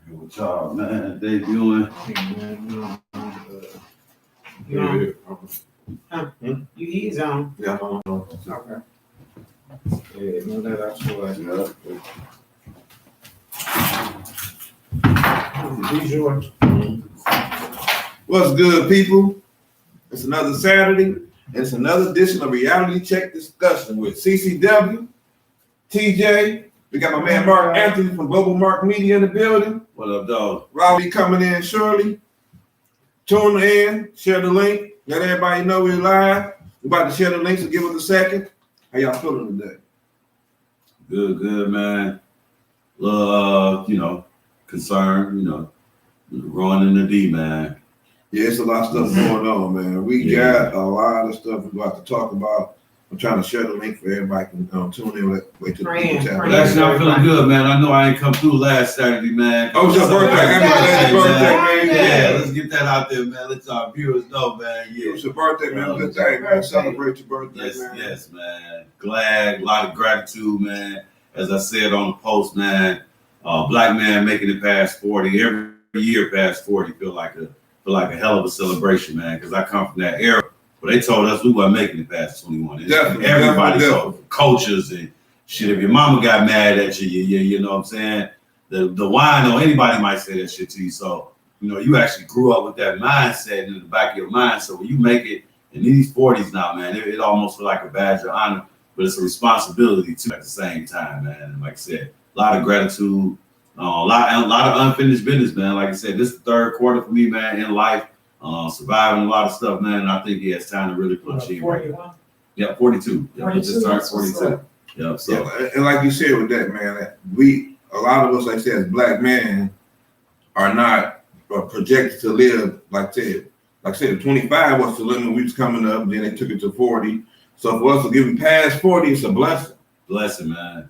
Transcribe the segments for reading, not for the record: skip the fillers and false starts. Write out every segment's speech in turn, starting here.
What y'all, man, debuting. You ease on. Yeah, Okay. Yeah, no, that actually. These yours. What's good, people? It's another Saturday, and it's another edition of Reality Check Discussion with CCW, TJ. We got my man Mark Anthony from GlobalMarkMedia in the building. What up, dog? Rowdy coming in shortly. Tune in, share the link, let everybody know we're live. We're about to share the link, so give us a second. How y'all feeling today? Good, man. Concerned, growing in the D, man. Yeah, it's a lot of stuff going on, man. We got a lot of stuff we're about to talk about. I'm trying to share the link for everybody can tune in. Wait till the people chat. Well, actually, I'm feeling good, man. I know I ain't come through last Saturday, man. Oh, it's your birthday. Happy birthday, man. Yeah, let's get that out there, man. Let our viewers know, man. Yeah. It's your birthday, man. Good thing, man. Celebrate your birthday, man. Yes, man. Glad, a lot of gratitude, man. As I said on the post, man, black man making it past 40. Every year past 40 feel like a hell of a celebration, man, because I come from that era. But they told us we weren't making it past 21. Everybody told coaches and shit. If your mama got mad at you, you know what I'm saying? The wine or anybody might say that shit to you. So, you actually grew up with that mindset in the back of your mind. So when you make it in these 40s now, man, it almost feels like a badge of honor, but it's a responsibility too at the same time, man. And like I said, a lot of gratitude, a lot of unfinished business, man. Like I said, this is the third quarter for me, man, in life. Surviving a lot of stuff, man, and I think it's time to really put a 41. Yeah, 42. Yeah, 42. Just turned 42. Yeah, so. Yeah, and like you said with that, man, a lot of us, like I said, as black men, are not projected to live like I said, 25 was the limit. We was coming up, then they took it to 40. So for us to give them past 40, it's a blessing. Blessing, man.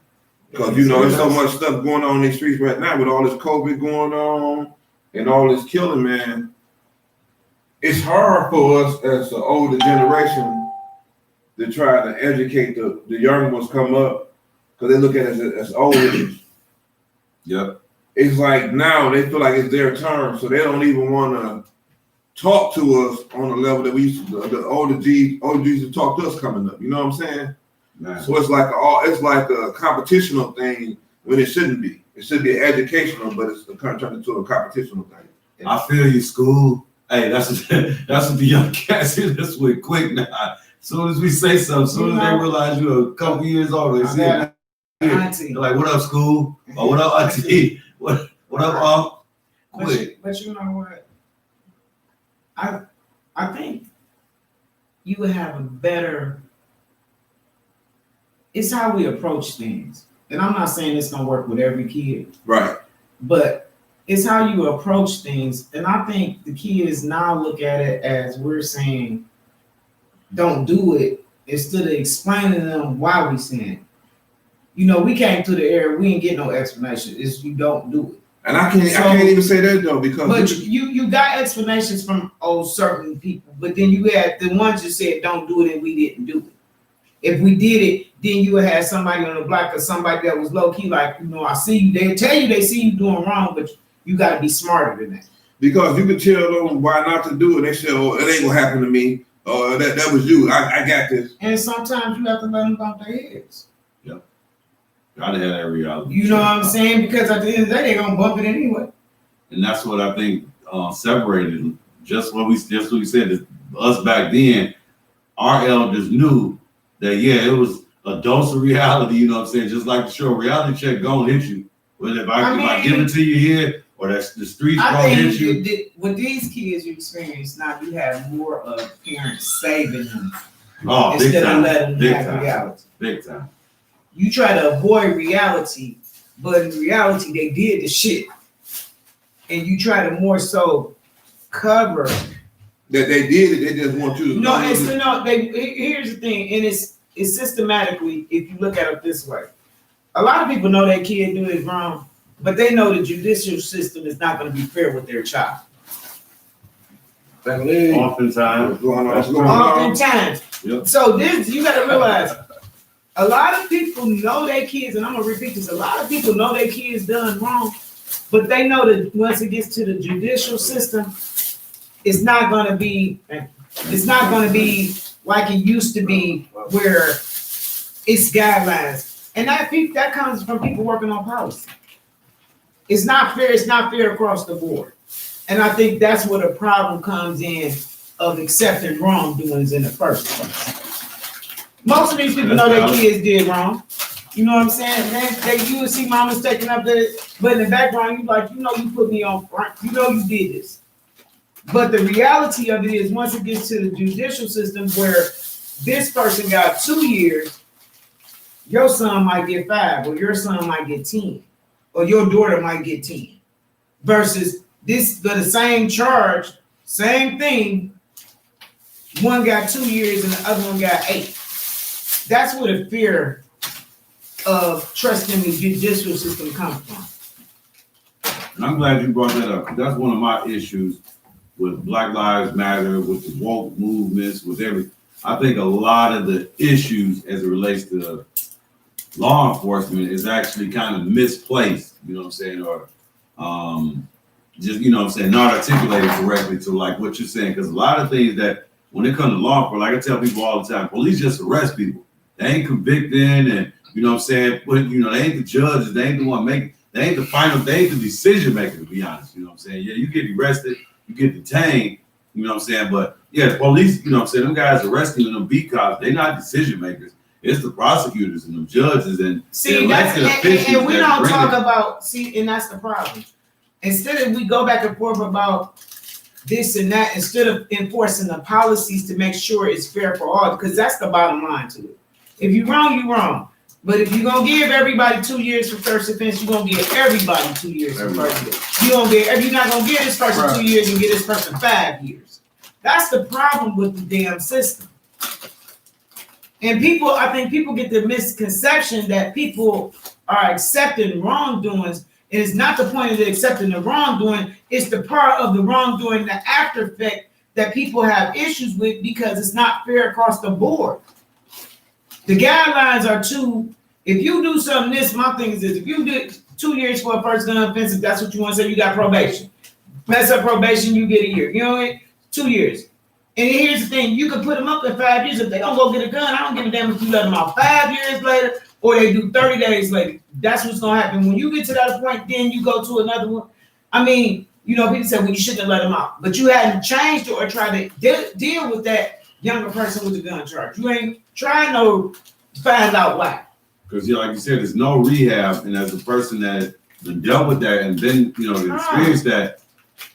Because there's so much stuff going on in these streets right now with all this COVID going on and all this killing, man. It's hard for us as the older generation to try to educate the younger ones come up because they look at us as old. Yep. It's like now they feel like it's their turn, so they don't even want to talk to us on the level that we used to. The older G's used to talk to us coming up. You know what I'm saying? Man. So it's like a competitional thing when it shouldn't be. It should be educational, but it's turned into a competitional thing. I feel you, school. Hey, that's what the young cats here this week quick now. As soon as we say something, as soon as they realize you're a couple years older, they say, they're like, "What up, school?" Or "What up, auntie?" What up, quick. But you know what? I think you would have a better. It's how we approach things, and I'm not saying it's gonna work with every kid, right? But it's how you approach things. And I think the kids now look at it as we're saying, don't do it, instead of explaining to them why we saying it. We came to the era, we didn't get no explanation. It's you don't do it. And I can't even say that though, because but you got explanations from certain people, but then you had the ones that said don't do it and we didn't do it. If we did it, then you would have somebody on the block or somebody that was low key, like, I see you. They tell you they see you doing wrong, but you got to be smarter than that. Because you could tell them why not to do it. They say, "Oh, it ain't gonna happen to me. Oh, that was you. I got this." And sometimes you have to let them bump their heads. Yep. Gotta have that reality. You know what I'm saying? Because at the end of the day, they're gonna bump it anyway. And that's what I think separated. Just what we said. Is us back then, our elders knew that it was a dose of reality. You know what I'm saying? Just like the show, reality check gonna hit you. Well, if I give it to you here, or that's the streets gonna hit you. With these kids you experience now, you have more of parents saving them instead of letting them have reality. Big time. You try to avoid reality, but in reality they did the shit, and you try to more so cover that they did it. They just want you to. Here's the thing, and it's systematically. If you look at it this way. A lot of people know their kid do it wrong, but they know the judicial system is not going to be fair with their child. Oftentimes. Oftentimes. Yep. So you got to realize, a lot of people know their kids, and I'm going to repeat this, a lot of people know their kids done wrong, But they know that once it gets to the judicial system, it's not going to be like it used to be, where it's guidelines, and that comes from people working on policy. It's not fair. It's not fair across the board, and I think that's where the problem comes in of accepting wrongdoings in the first place. Most of these people know their kids did wrong. You know what I'm saying? You would see mamas taking up but in the background, you like, you put me on front. You know you did this. But the reality of it is, once it gets to the judicial system where this person got 2 years, your son might get 5, or your son might get 10, or your daughter might get 10. Versus the same charge, same thing, one got 2 years and the other one got 8. That's where the fear of trusting the judicial system comes from. And I'm glad you brought that up. That's one of my issues with Black Lives Matter, with the woke movements, with everything. I think a lot of the issues as it relates to law enforcement is actually kind of misplaced, you know what I'm saying, or just, you know what I'm saying, not articulated correctly to like what you're saying. Because a lot of things that, when it comes to law enforcement, like I tell people all the time, police just arrest people. They ain't convicting, and you know what I'm saying, but they ain't the judges, they ain't the one making, they ain't the final, they ain't the decision maker, to be honest, you know what I'm saying. Yeah, you get arrested, you get detained, you know what I'm saying, but yeah, the police, you know what I'm saying, them guys arresting them beat cops, they not decision makers. It's the prosecutors and the judges and see, that's and we don't talk about, and that's the problem. Instead of we go back and forth about this and that, instead of enforcing the policies to make sure it's fair for all, because that's the bottom line to it. If you're wrong, you're wrong. But if you're gonna give everybody 2 years for first offense, you're gonna give everybody 2 years for first offense. You're not gonna give this person 2 years and give this person 5 years. That's the problem with the damn system. And I think people get the misconception that people are accepting wrongdoings. And it's not the point of accepting the wrongdoing, it's the part of the wrongdoing, the after effect that people have issues with, because it's not fair across the board. The guidelines are if you do something, my thing is this: if you did 2 years for a first gun offense, if that's what you want to say, you got probation. Mess up probation, you get a year. You know, 2 years. And here's the thing: you can put them up in 5 years. If they don't go get a gun, I don't give a damn if you let them out 5 years later or they do 30 days later. That's what's gonna happen. When you get to that point, then you go to another one. I mean, people say, well, you shouldn't have let them out, but you hadn't changed it or tried to deal with that younger person with the gun charge. You ain't trying to find out why. Because like you said, there's no rehab, and as a person that dealt with that and then experienced that,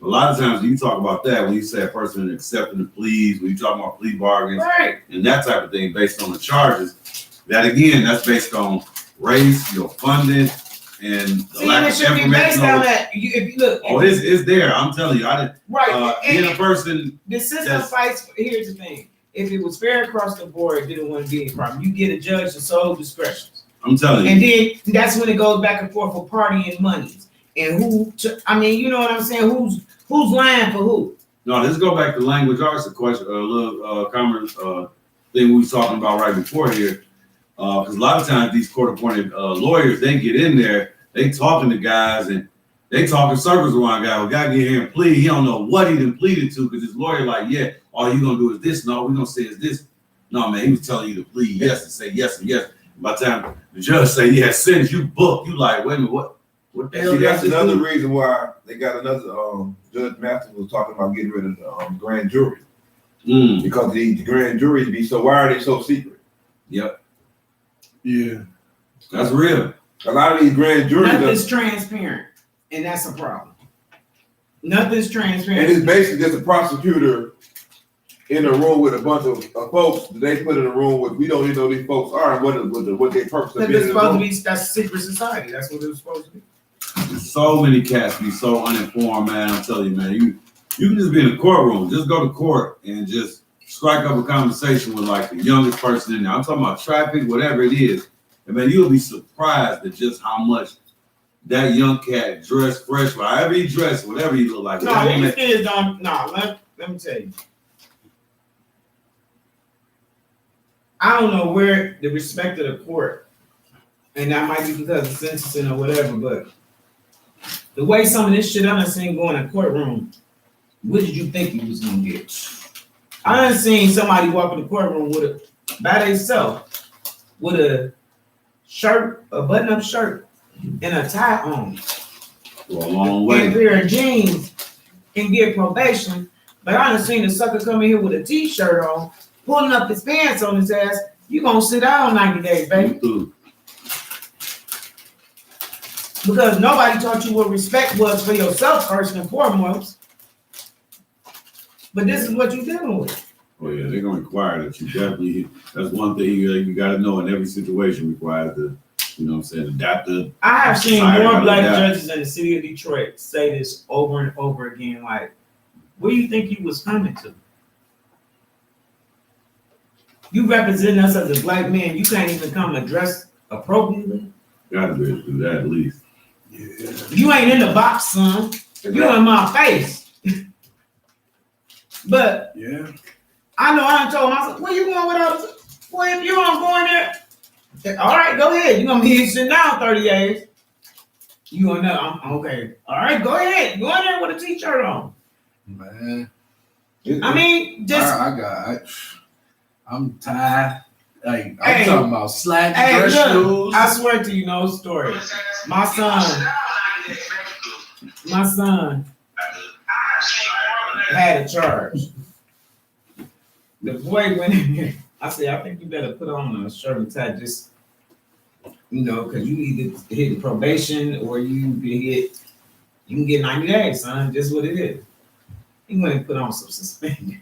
a lot of times when you talk about that, when you say a person accepting the pleas, when you talk about plea bargains, right, and that type of thing based on the charges, that again, that's based on race, your funding, and the lack of information. Be based on that. If you look, it's there. I'm telling you, I didn't. Right, being a person. The system fights. Here's the thing: if it was fair across the board, it didn't want to be a problem. You get a judge to sole discretion. I'm telling you. And then that's when it goes back and forth for party and monies. And you know what I'm saying? Who's lying for who? No, let's go back to language arts. A question, a little common thing we was talking about right before here. Because a lot of times these court-appointed lawyers, they get in there, they talking to guys and they talking circles around guy. Well, guy get here and plead. He don't know what he done pleaded to because his lawyer like, yeah, all you gonna do is this. No, we gonna say is this. No, man, he was telling you to plead yes and say yes and yes. By the time the judge say, yeah, sentence, you book, you like, wait a minute, what? See, that's another reason why they got another Judge Mathis was talking about getting rid of the grand jury. Because the grand jury be so, why are they so secret? Yep. Yeah. That's real. A lot of these grand juries. Nothing's transparent, and that's a problem. Nothing's transparent. And it's basically just a prosecutor in a room with a bunch of folks that they put in a room with. We don't even know who these folks are and what their purpose of being in the room. That's a secret society. That's what it's supposed to be. So many cats be so uninformed, man. I'm telling you, man. You can just be in the courtroom. Just go to court and just strike up a conversation with like the youngest person in there. I'm talking about traffic, whatever it is. And man, you'll be surprised at just how much that young cat dressed fresh, however he dressed, whatever he look like. No, these kids don't. No, let me tell you. I don't know where the respect of the court, and that might be because of sentencing or whatever, but The way some of this shit I done seen go in a courtroom, what did you think you was gonna get? I done seen somebody walk in the courtroom by themselves with a shirt, a button-up shirt, and a tie on. For a long And a way. pair of jeans and get probation. But I done seen a sucker come in here with a t-shirt on, pulling up his pants on his ass. You gonna sit down 90 days, baby. Because nobody taught you what respect was for yourself first and foremost. But this is what you're dealing with. Oh yeah, they're gonna require that you definitely. That's one thing you got to know in every situation requires the, you know what I'm saying, adapt to. I have seen Society more gotta black adapt. judges in the city of Detroit say this over and over again. Like, where you think you was coming to? You represent us as a black man. You can't even come addressed appropriately. Gotta be able to do that at least. Yeah. You ain't in the box, son. You in my face. But Yeah. I know I done told myself, where you going with all this? Well, if you don't go in there, all right, go ahead. You're gonna be sitting down 30 days. You gonna know, I'm okay. All right, go ahead. Go in there with a t-shirt on. Man, I mean, just I'm tired. Like I'm Hey. talking about slack hey, dress look, shoes. I swear to you, no story. My son had a charge. The boy went in there. I said, I think you better put on a shirt and tie, just, you know, because you either hit probation or you can get 90 days, son. Just what it is. He went and put on some suspenders.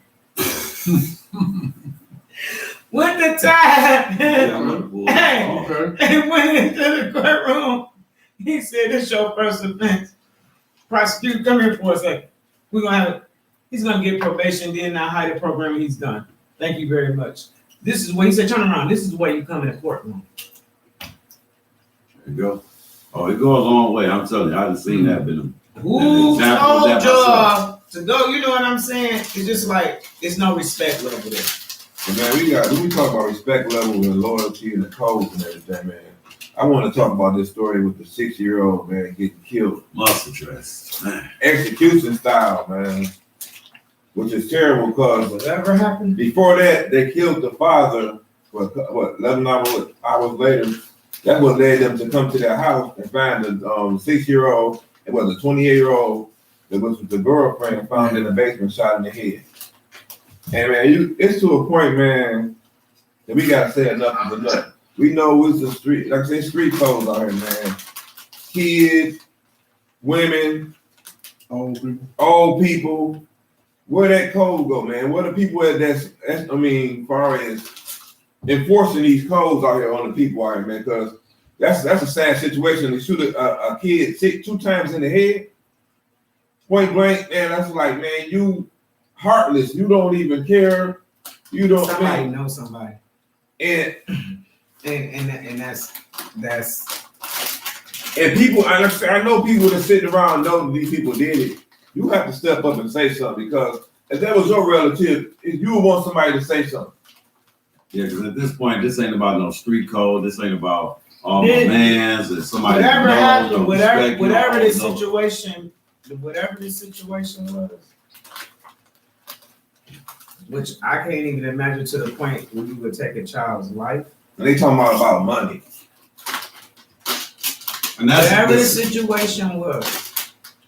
With the tie. Hey, Okay. and went into the courtroom. He said, "This your first offense. Prosecutor, come here for a second. He's gonna get probation, then I'll hide the program he's done. Thank you very much." This is what he said, turn around. This is the way you come in the courtroom. There you go. Oh, it goes a long way. I'm telling you, I've seen that. Been Who example of told that y'all to go? You know what I'm saying? It's just like, there's no respect level there. But man, when we talk about respect level and loyalty and the codes and everything, man, I want to talk about this story with the 6-year-old man getting killed. muscle dress. Man. Execution style, man. Which is terrible because Whatever happened? before that, they killed the father, 11 hours later. That's what led them to come to their house and find the 6-year-old, it was a 28-year-old that was with the girlfriend found in the basement, shot in the head. And man, it's to a point, man, that we gotta say enough is enough. We know it's the street, like I say, street codes out here, man. Kids, women, old people. Where that code go, man? Where the people at that's far as enforcing these codes out here on the people out here, man, because that's a sad situation. They shoot a kid 2 times in the head, point blank, man. That's like, man, you heartless. You don't even care. You don't. Somebody knows somebody. And that's and people, I know people that sit around know that these people did it. You have to step up and say something because if that was your relative, you would want somebody to say something. Yeah, because at this point, this ain't about no street code. This ain't about all my mans and somebody. Whatever happened, whatever the know. situation was, which I can't even imagine to the point where you would take a child's life. And they talking about money. And that's Whatever the situation was.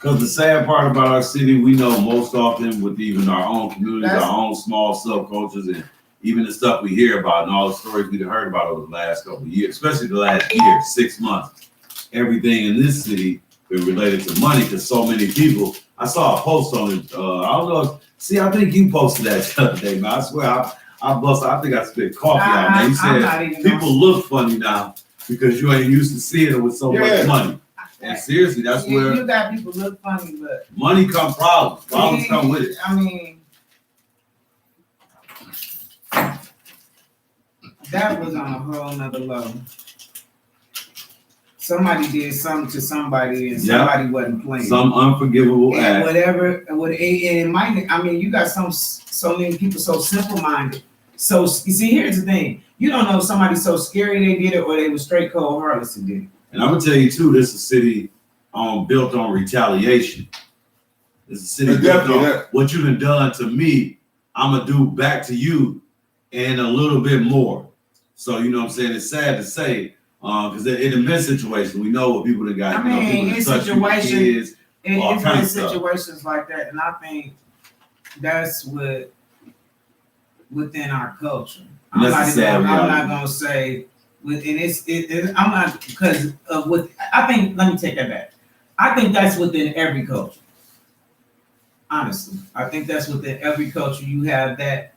because the sad part about our city, we know most often with even our own communities, our own small subcultures, and even the stuff we hear about and all the stories we've heard about over the last couple of years, especially the last year, 6 months, everything in this city been related to money because so many people. I saw a post on it. I don't know. See, I think you posted that the other day, man. I swear, I think I spit coffee out, man. You said people look funny now because you ain't used to seeing it with so much money. And seriously, that's where you got people look funny, but money come problems. Problems come with it. I mean, that was on a whole nother level. Somebody did something to somebody and somebody wasn't playing. Some unforgivable act. It might, I mean, you got so many people so simple-minded. So, you see, here's the thing. You don't know if somebody's so scary they did it or they were straight cold heartless and did it. And I'm gonna tell you too, this is a city built on retaliation. It's a city It's built definitely on that. what you done done to me, I'm gonna do back to you and a little bit more. So you know what I'm saying? It's sad to say, because in a men's situation, we know what people that got. I mean, people in that touch people, situation- kids, all It's kinds been of stuff. situations like that, and I think that's what within our culture. And that's the sad I'm not reality. gonna say, I'm not because of what I think. Let me take that back. I think that's within every culture. Honestly, I think that's within every culture. You have that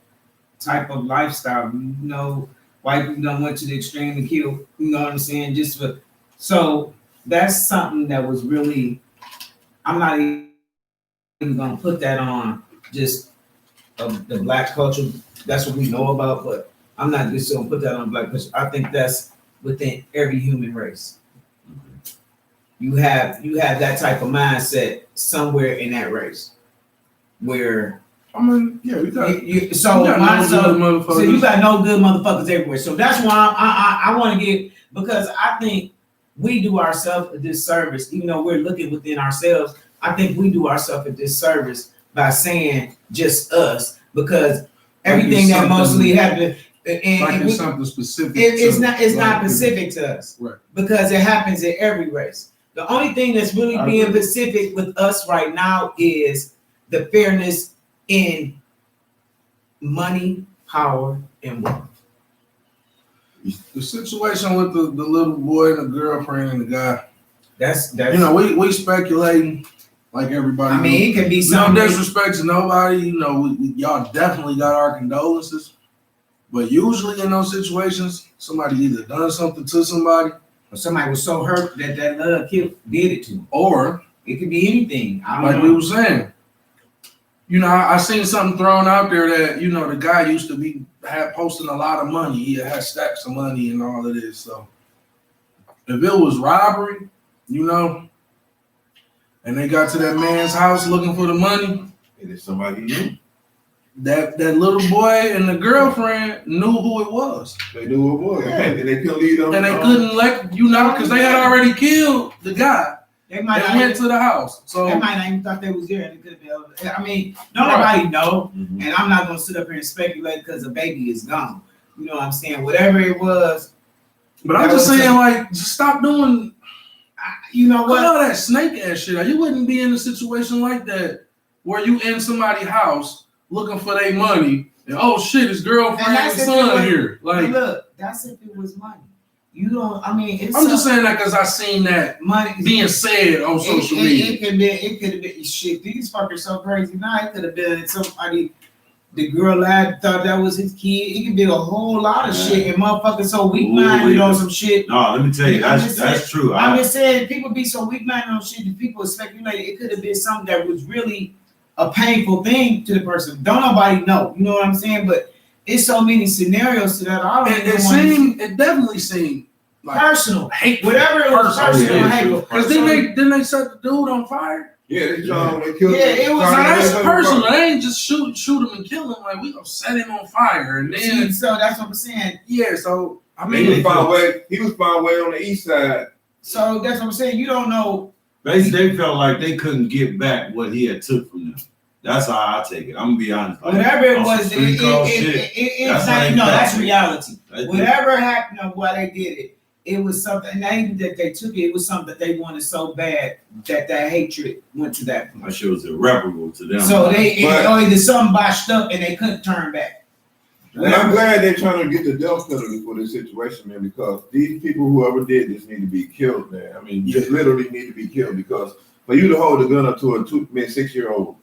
type of lifestyle. You know, white people don't went to the extreme to kill. You know what I'm saying? So that's something that was really. I'm not even gonna put that on just the black culture. That's what we know about, but I'm not just gonna put that on black culture. I think that's within every human race. You have that type of mindset somewhere in that race, where I mean, yeah, we got. so motherfuckers. you got no good motherfuckers everywhere. So that's why I want to get, because I think we do ourselves a disservice, even though we're looking within ourselves. I think we do ourselves a disservice by saying just us, because everything that mostly happened, It's something specific. it's not black people. specific to us, Right. because it happens in every race. The only thing that's really I being agree. specific with us right now is the fairness in money, power, and wealth. The situation with the little boy and the girlfriend and the guy. That's You know, we speculating like everybody. I mean, it could be no something. disrespect to nobody. You know, y'all definitely got our condolences. But usually in those situations, somebody either done something to somebody, Somebody was so hurt that love did it to him. or It could be anything. I don't like know. we were saying, you know, I seen something thrown out there that, you know, the guy used to had posting a lot of money. He had stacks of money and all of this. So if it was robbery, you know, and they got to that man's house looking for the money, It is somebody you knew. that little boy and the girlfriend knew who it was. They knew who it was. Yeah. And they couldn't leave them. And they couldn't let, you know, because they had already killed the guy. They might They not went to the house. So they might not even thought they was there, and it could have been. I mean, nobody know, Mhm. and I'm not gonna sit up here and speculate because the baby is gone. You know what I'm saying? Whatever it was, but I'm just saying, like, just stop doing you know what? all that snake ass shit. You wouldn't be in a situation like that where you in somebody's house looking for their money and oh shit, his girlfriend And and that's if son it was- here. Like, Look, that's if it was money. You don't. I mean, it's I'm just saying that because I seen that money being said on social media. It could have been shit. These fuckers so crazy now. It could have been somebody. The girl lad thought that was his kid. It could be a whole lot of shit, and motherfuckers so weak minded on some shit. No, let me tell you, I'm that's just true. I'm just saying, people be so weak minded on shit that people speculate it could have been something that was really a painful thing to the person. Don't nobody know. You know what I'm saying? But it's so many scenarios to that. I don't even want to It definitely seemed like personal. hate. Whatever it was, personal yeah, hate. Because then they set the dude on fire. Yeah, they killed him. Yeah, it was- So that's They personal. They ain't just shoot him and kill him. Like, we gonna set him on fire. And then, So that's what I'm saying. yeah, so, I He mean, was found way on the east side. So that's what I'm saying. You don't know. Basically, they felt like they couldn't get back what he had took from them. That's how I take it. I'm gonna be honest. Like, Whatever it on some was, street code shit, it's that's how not. they No, felt. that's reality. That- Whatever happened of why they did it, it was something. Not even that they took it. It was something that they wanted so bad that hatred went to that point. That shit was irreparable to them. So they But- either something botched up and they couldn't turn back. And I'm glad they're trying to get the death penalty for this situation, man, because these people, whoever did this, need to be killed, man. I mean, just literally need to be killed, because for you to hold a gun up to a 6-year-old,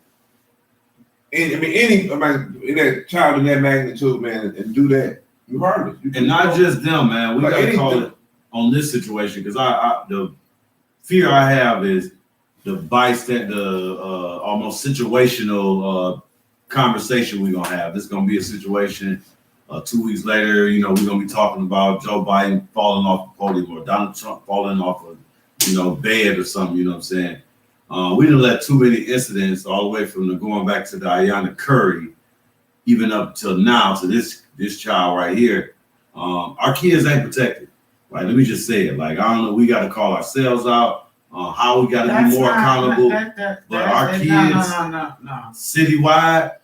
and I mean, in that child in that magnitude, man, and do that, you heartless. And not just them, man. We Like gotta call anything. it on this situation, because I the fear I have is the bystander, almost situational conversation we're gonna have. This is gonna be a situation 2 weeks later, you know, we're gonna be talking about Joe Biden falling off the podium or Donald Trump falling off a bed or something, you know what I'm saying? We didn't let too many incidents all the way from going back to the Ayanna Curry, even up till now to this child right here. Our kids ain't protected. Right? Let me just say it. Like, I don't know, we got to call ourselves out. how we got to be more accountable. But our kids, no. citywide,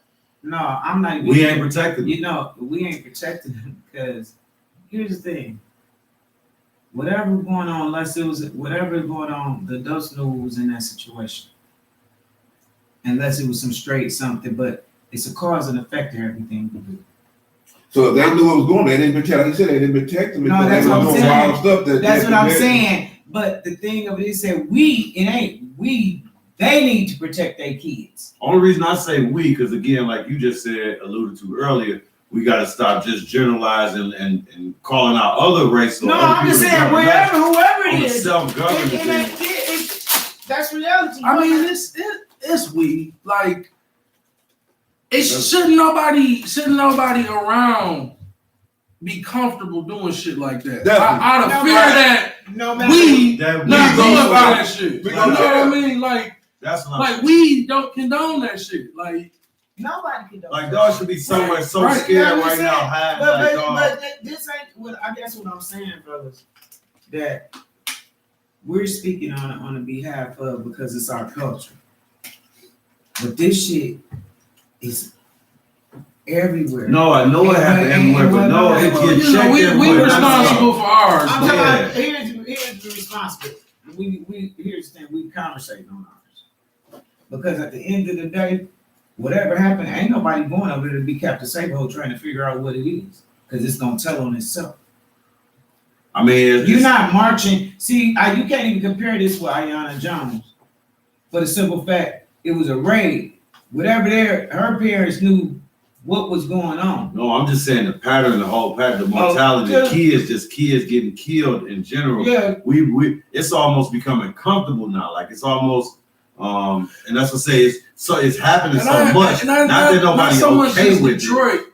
No, I'm not. we ain't protecting them. You know, we ain't protecting them because here's the thing. Whatever going on, whatever going on, the adults knew who was in that situation. Unless it was some straight something, but it's a cause and effect to everything we do. So if they knew what was going on, they didn't protect. Like you said, they didn't protect them. No, that's they what I'm doing saying. wild stuff That's what I'm saying. But the thing of it is that they need to protect their kids. Only reason I say we, because again, like you just said, alluded to earlier, we got to stop just generalizing and calling out other races. No, I'm just saying whoever it is, self-government. That's reality. I mean, it's we like. Shouldn't nobody around be comfortable doing shit like that? Out of fear that we not going about that shit. You know what I mean? Like that's like we don't condone that shit. Like nobody condone. Like dog should be somewhere so scared right now. But this ain't what I guess what I'm saying, brothers. That we're speaking on the behalf of because it's our culture. But this shit is everywhere. No, I know it happened everywhere, but no, it gets checked everywhere. We responsible for ours. I'm talking about here's the responsibility. Here's the thing, we conversate on ours. Because at the end of the day, whatever happened, ain't nobody going over there to be Captain Sabo trying to figure out what it is. Because it's gonna tell on itself. I mean, you're not marching. See, you can't even compare this with Aiyana Jones. For the simple fact, it was a raid. Whatever her parents knew what was going on. No, I'm just saying the pattern, the whole pattern, the mortality, kids getting killed in general. Yeah. We it's almost becoming comfortable now. Like it's almost and that's what I say it's happening so much. Not that nobody's okay with Detroit. it.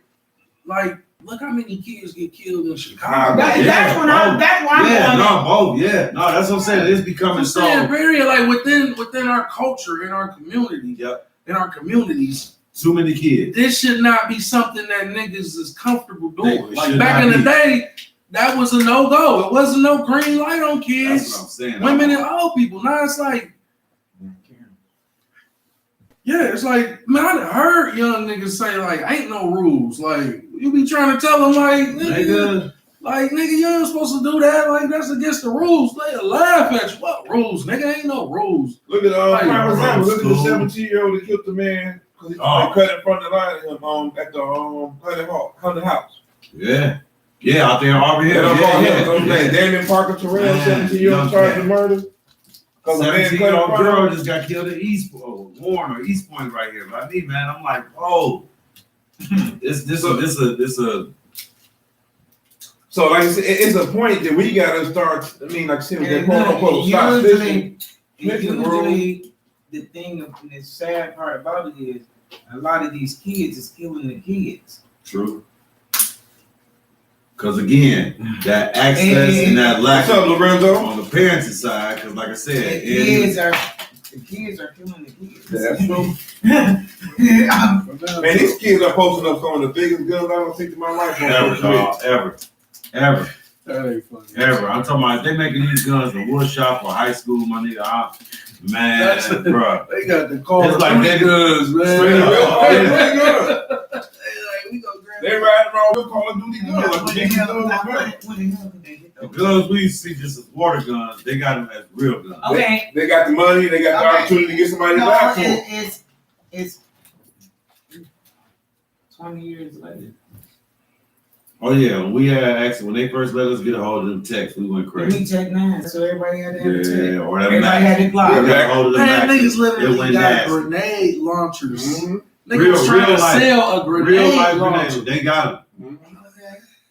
Like, look how many kids get killed in Chicago. That's why I'm both. Yeah. No, that's what I'm saying. It's becoming so period. Like within our culture, in our community, in our communities. Too many kids. This should not be something that niggas is comfortable doing. Like back in the day, that was a no-go. It wasn't no green light on kids. That's what I'm saying. Women and old people. Now it's like, it's like, man, I heard young niggas say like, ain't no rules. Like, you be trying to tell them like, nigga, you ain't supposed to do that. Like, that's against the rules. They laugh at you. What rules? Nigga, ain't no rules. Look at look at the 17-year-old that killed the man. They cut in front of the line at the Hunter House. Yeah, out there in Auburn Hill. Damon Parker Terrell, 17-year-old charged with murder. 17-year-old girl just got killed at East Point right here. By me, man, I'm like, this a. So like I said, it's a point that we gotta start. I mean, like I said, that quote unquote stop fishing. Usually, the thing, the sad part about it is a lot of these kids is killing the kids. True. Because again, that access and that lack of Lorenzo on the parents' side, because like I said, the kids are killing the kids. That's true. Man, these kids are posting up some of the biggest guns I don't think in my life. Ever. That ain't funny. Ever. I'm talking about if they making these guns in wood shop or high school, my nigga. Man, bro. They got the call. It's like they guns, man. They riding around with Call of Duty guns. The guns we see just as water guns, they got them as real guns. Okay. They got the money, they got the opportunity to get somebody back for them. It's 20 years later. Oh yeah, we had actually when they first let us get a hold of them texts, we went crazy. We Tech 9, so everybody had to have a tech. Or that everybody had to block. We got a hold of the man, niggas literally literally got grenade launchers. Mm-hmm. Niggas trying to sell a grenade launcher. They got them.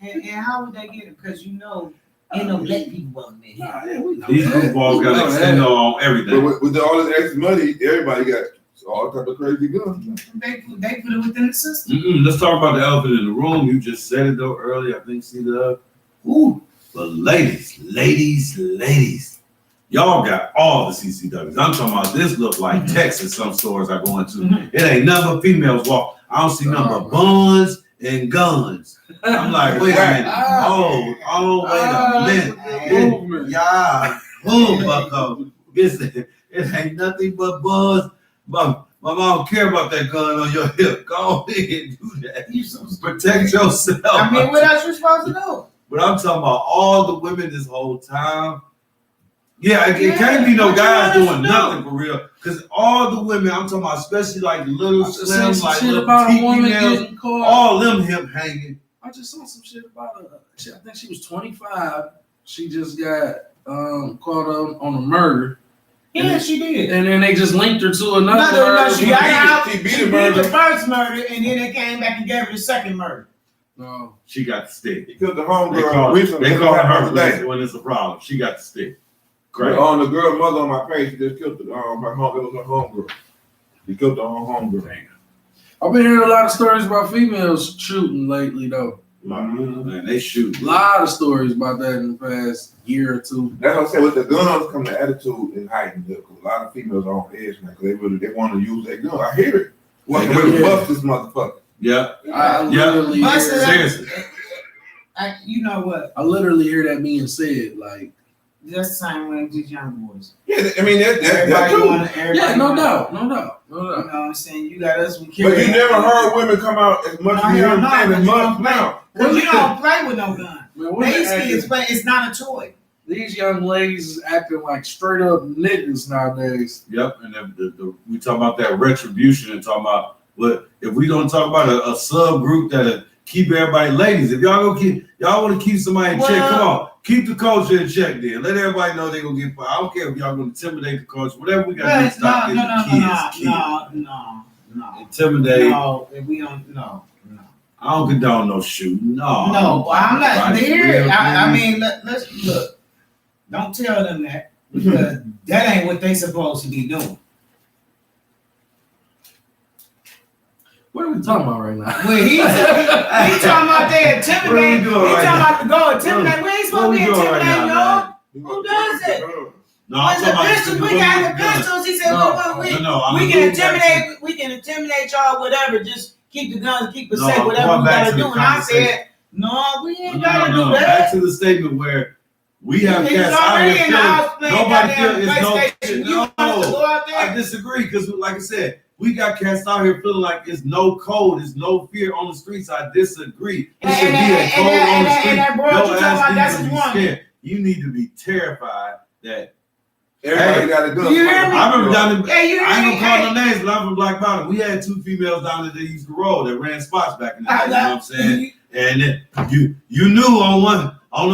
Okay. And how would they get it? Because you know, ain't no black people on there. Yeah, we know these goofballs got extendo on everything. But with all this extra money, everybody got all type of crazy guns. They put it within the system. Let's talk about the elephant in the room. You just said it though earlier. I think but ladies, y'all got all the CCWs. I'm talking about this look like Texas. Some stores I go into, it ain't nothing but females walk. I don't see nothing but buns and guns. I'm like, wait a minute. Wait a minute. Yeah, boom, bucko. it ain't nothing but buzz. My mom don't care about that gun on your hip. Go ahead and do that. You so Protect yourself. I mean, what else you supposed to do? But I'm talking about all the women this whole time. Yeah, it Yeah, can't be no what you guys want us doing to do? nothing for real. Because all the women, I'm talking about, especially like little I just slim, said some like shit little about a petite woman females, getting caught. all them hip hanging. I just saw some shit about her. I think she was 25. She just got caught up on a murder. Yeah, she did. And then they just linked her to another No, murder. she got out. She beat She the beat murder. the first murder, and then they came back and gave her the second murder. No. She got the stick. He killed the They homegirl call recently. they call her today. when it's a problem. She got the stick. Right. Great. On the girl mother on my page, she just killed her home. It was her homegirl. He killed her own homegirl. I've been hearing a lot of stories about females shooting lately, though. Man, they shoot. A lot of stories about that in the past year or two. That's what I said. With the guns come the attitude and heightened. A lot of females are on edge now because they want to use their gun. I hear it. Want to really bust this motherfucker. Yeah. I literally Yeah. hear, Seriously. You know what? I literally hear that being said. Like, That's the same way with these young boys. Yeah, I mean that Everybody too. want to. yeah, no doubt. You know what I'm saying? You got us. But you never heard women come out as much as you hear them saying as much now. Because you don't play with no gun. Man, These kids play. It's not a toy. these young ladies is acting like straight up niggas nowadays. Yep. And we talk about that retribution and talking about what if we don't talk about a subgroup that'll keep everybody, ladies. If y'all want to keep somebody in check, come on. Keep the culture in check then. Let everybody know they're going to get fired. I don't care if y'all going to intimidate the culture. Whatever we got to do to stop getting the kids. No. Intimidate. No, if we don't, no. I don't condone no shooting. No. No, I'm not Right. there. I mean, let's look. Don't tell them that because that ain't what they supposed to be doing. What are we talking about right now? Well, he talking about they intimidate. He What are we doing right talking now? about to go intimidate. We ain't supposed to be intimidating y'all. Who does it? No, I'm When the talking pistols, about we got the pistols. He said, we can intimidate. We can intimidate y'all. Whatever. Just keep the guns. Keep it No, safe. I'm Whatever going we back gotta to do. the And I conversation. said, no, we ain't gotta do Back that. to the statement where we have He's cats out already here in the house feeling playing nobody goddamn feels it's PlayStation. You want us to go out there? I disagree because, like I said, we got cats out here feeling like it's no code, it's no fear on the streets. I disagree. It should be a code on the street. And that boy, No you talking ass about that's needs his to be woman. scared. You need to be terrified that. Everybody got a gun. You hear me? I remember down in, Hey, you I ain't hear me? gonna call no names, but I'm from Black Mountain. We had two females down there that used to roll that ran spots back in the day. You know what I'm saying? And then you knew on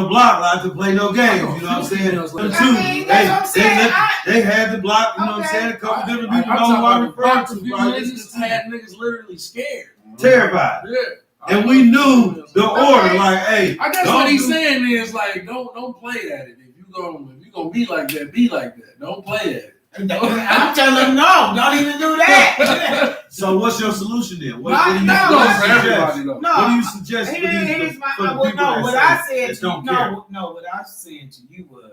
the block not to play no games. You know what I'm saying? Them two, I mean, that's what I'm saying. they had the block. You know what I'm Okay. saying? A couple different I'm people know talking who I about refer the to. few Right? niggas had niggas literally scared. Terrified. Yeah. And we knew the order. Like, hey, I guess don't what he's do- saying is like, don't play at it. If you gonna be like that, be like that. Don't play at it. I'm telling them no, don't even do that. So what's your solution then? What do you No, suggest? for everybody though. No, What do you suggest for here's these my for the well, people no. that What say- I said that to don't you, care? no. What I was saying to you was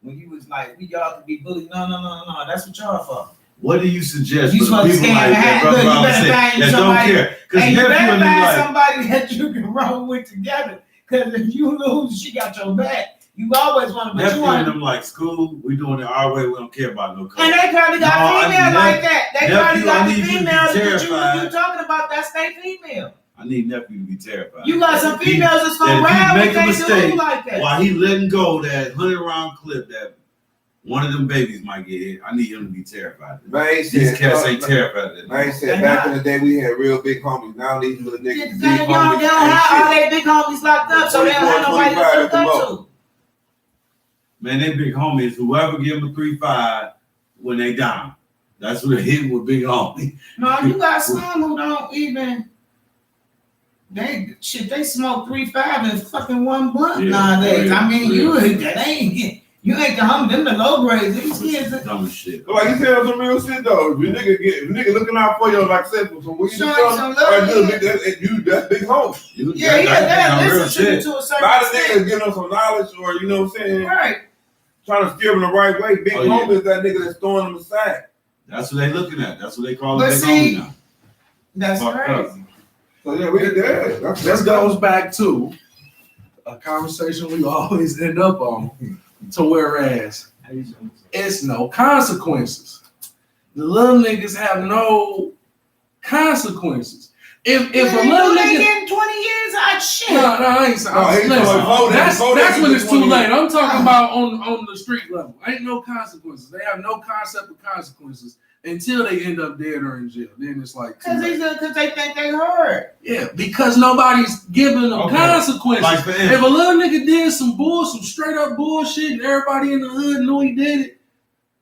when you was like, we y'all could be bullied. No. That's what y'all for. What do you suggest You for the supposed to people stand like that, behind- brother look, you Brown better said, find that don't somebody- care? Because Hey, you nephew better and them find like, somebody that you can roll with together. Because if you lose, she got your back. You always want to, but you nephew want and to. them like, school, we doing it our way, we don't care about no code. And they probably got No, I females need like that. They probably nephew, I got the need you to be females that terrified. you talking about. That's they female. I need nephew to be terrified. You got some If he- females that's gonna that if he ride make with a they mistake, dude like that. while he letting go that 100-round clip that one of them babies might get hit, I need him to be terrified. Man, These cats ain't terrified of that. I said back in the day we had real big homies. Now these little Yeah, niggas, they big don't homies, have all ain't they big homies locked up, so they don't have 24, nobody to 25 look up at to. Man, they big homies, whoever give them a 3-5 when they down. That's what they hit with big homie. No, you got some who don't even. They smoke 3-5 and fucking one blunt Yeah, nowadays. yeah, I mean, yeah. you ain't the homie. Them the low grades. These kids. Dumb as shit. But like you said, some real shit though. If a nigga looking out for you, like I said, for some weed or Some something, love, or just that's big homie. Yeah. Real Listen to you shit. to a A certain lot of extent. niggas giving them some knowledge, or you know what I'm saying, Right. trying to steer them the right way. Big Oh, yeah. homie is that nigga that's throwing them aside. That's what they looking at. That's what they call But it big see, homie now. That's Fucked up. crazy. So yeah, we there. This goes back to a conversation we always end up on. To whereas It's no consequences. The little niggas have no consequences. If a little nigga getting 20 years out shit. No, I ain't saying. That's when it's too late. I'm talking about on the street level. Ain't no consequences. They have no concept of consequences until they end up dead or in jail. Then it's like because they think they heard. Yeah, because nobody's giving them consequences. Like if a little nigga did some straight up bullshit, and everybody in the hood knew he did it.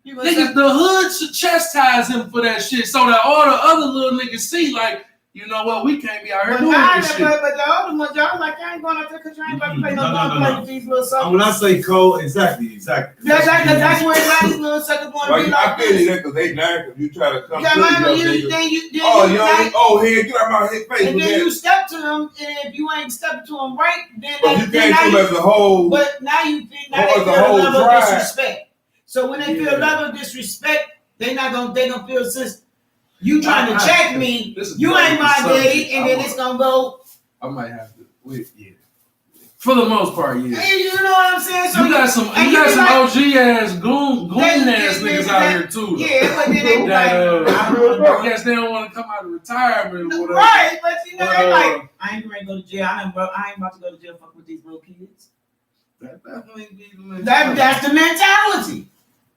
Niggas, the hood should chastise him for that shit, so that all the other little niggas see, like, you know what, we can't be out here doing this shit. But the other ones, y'all like, I ain't going out there because you ain't about to play no with these little suckers. When I say cold, exactly. That's where these little suckers want to be like I feel you that because they nice because you try to come get out my face. And then you step to them, and if you ain't stepping to them right, then you can't come as a whole. But now you think they feel a level of disrespect. So when they feel a level of disrespect, they gonna feel since you trying to check me, you ain't my daddy, and then it's gonna go. I might have to wait, for the most part, yeah. Hey, you know what I'm saying? So you got some OG ass goon ass niggas out here too. Yeah, but then they I guess they don't want to come out of retirement or whatever. Right, but you know they like, I ain't ready to go to jail. I ain't about to go to jail. Fuck with these little kids. That definitely be the mentality. That's the mentality.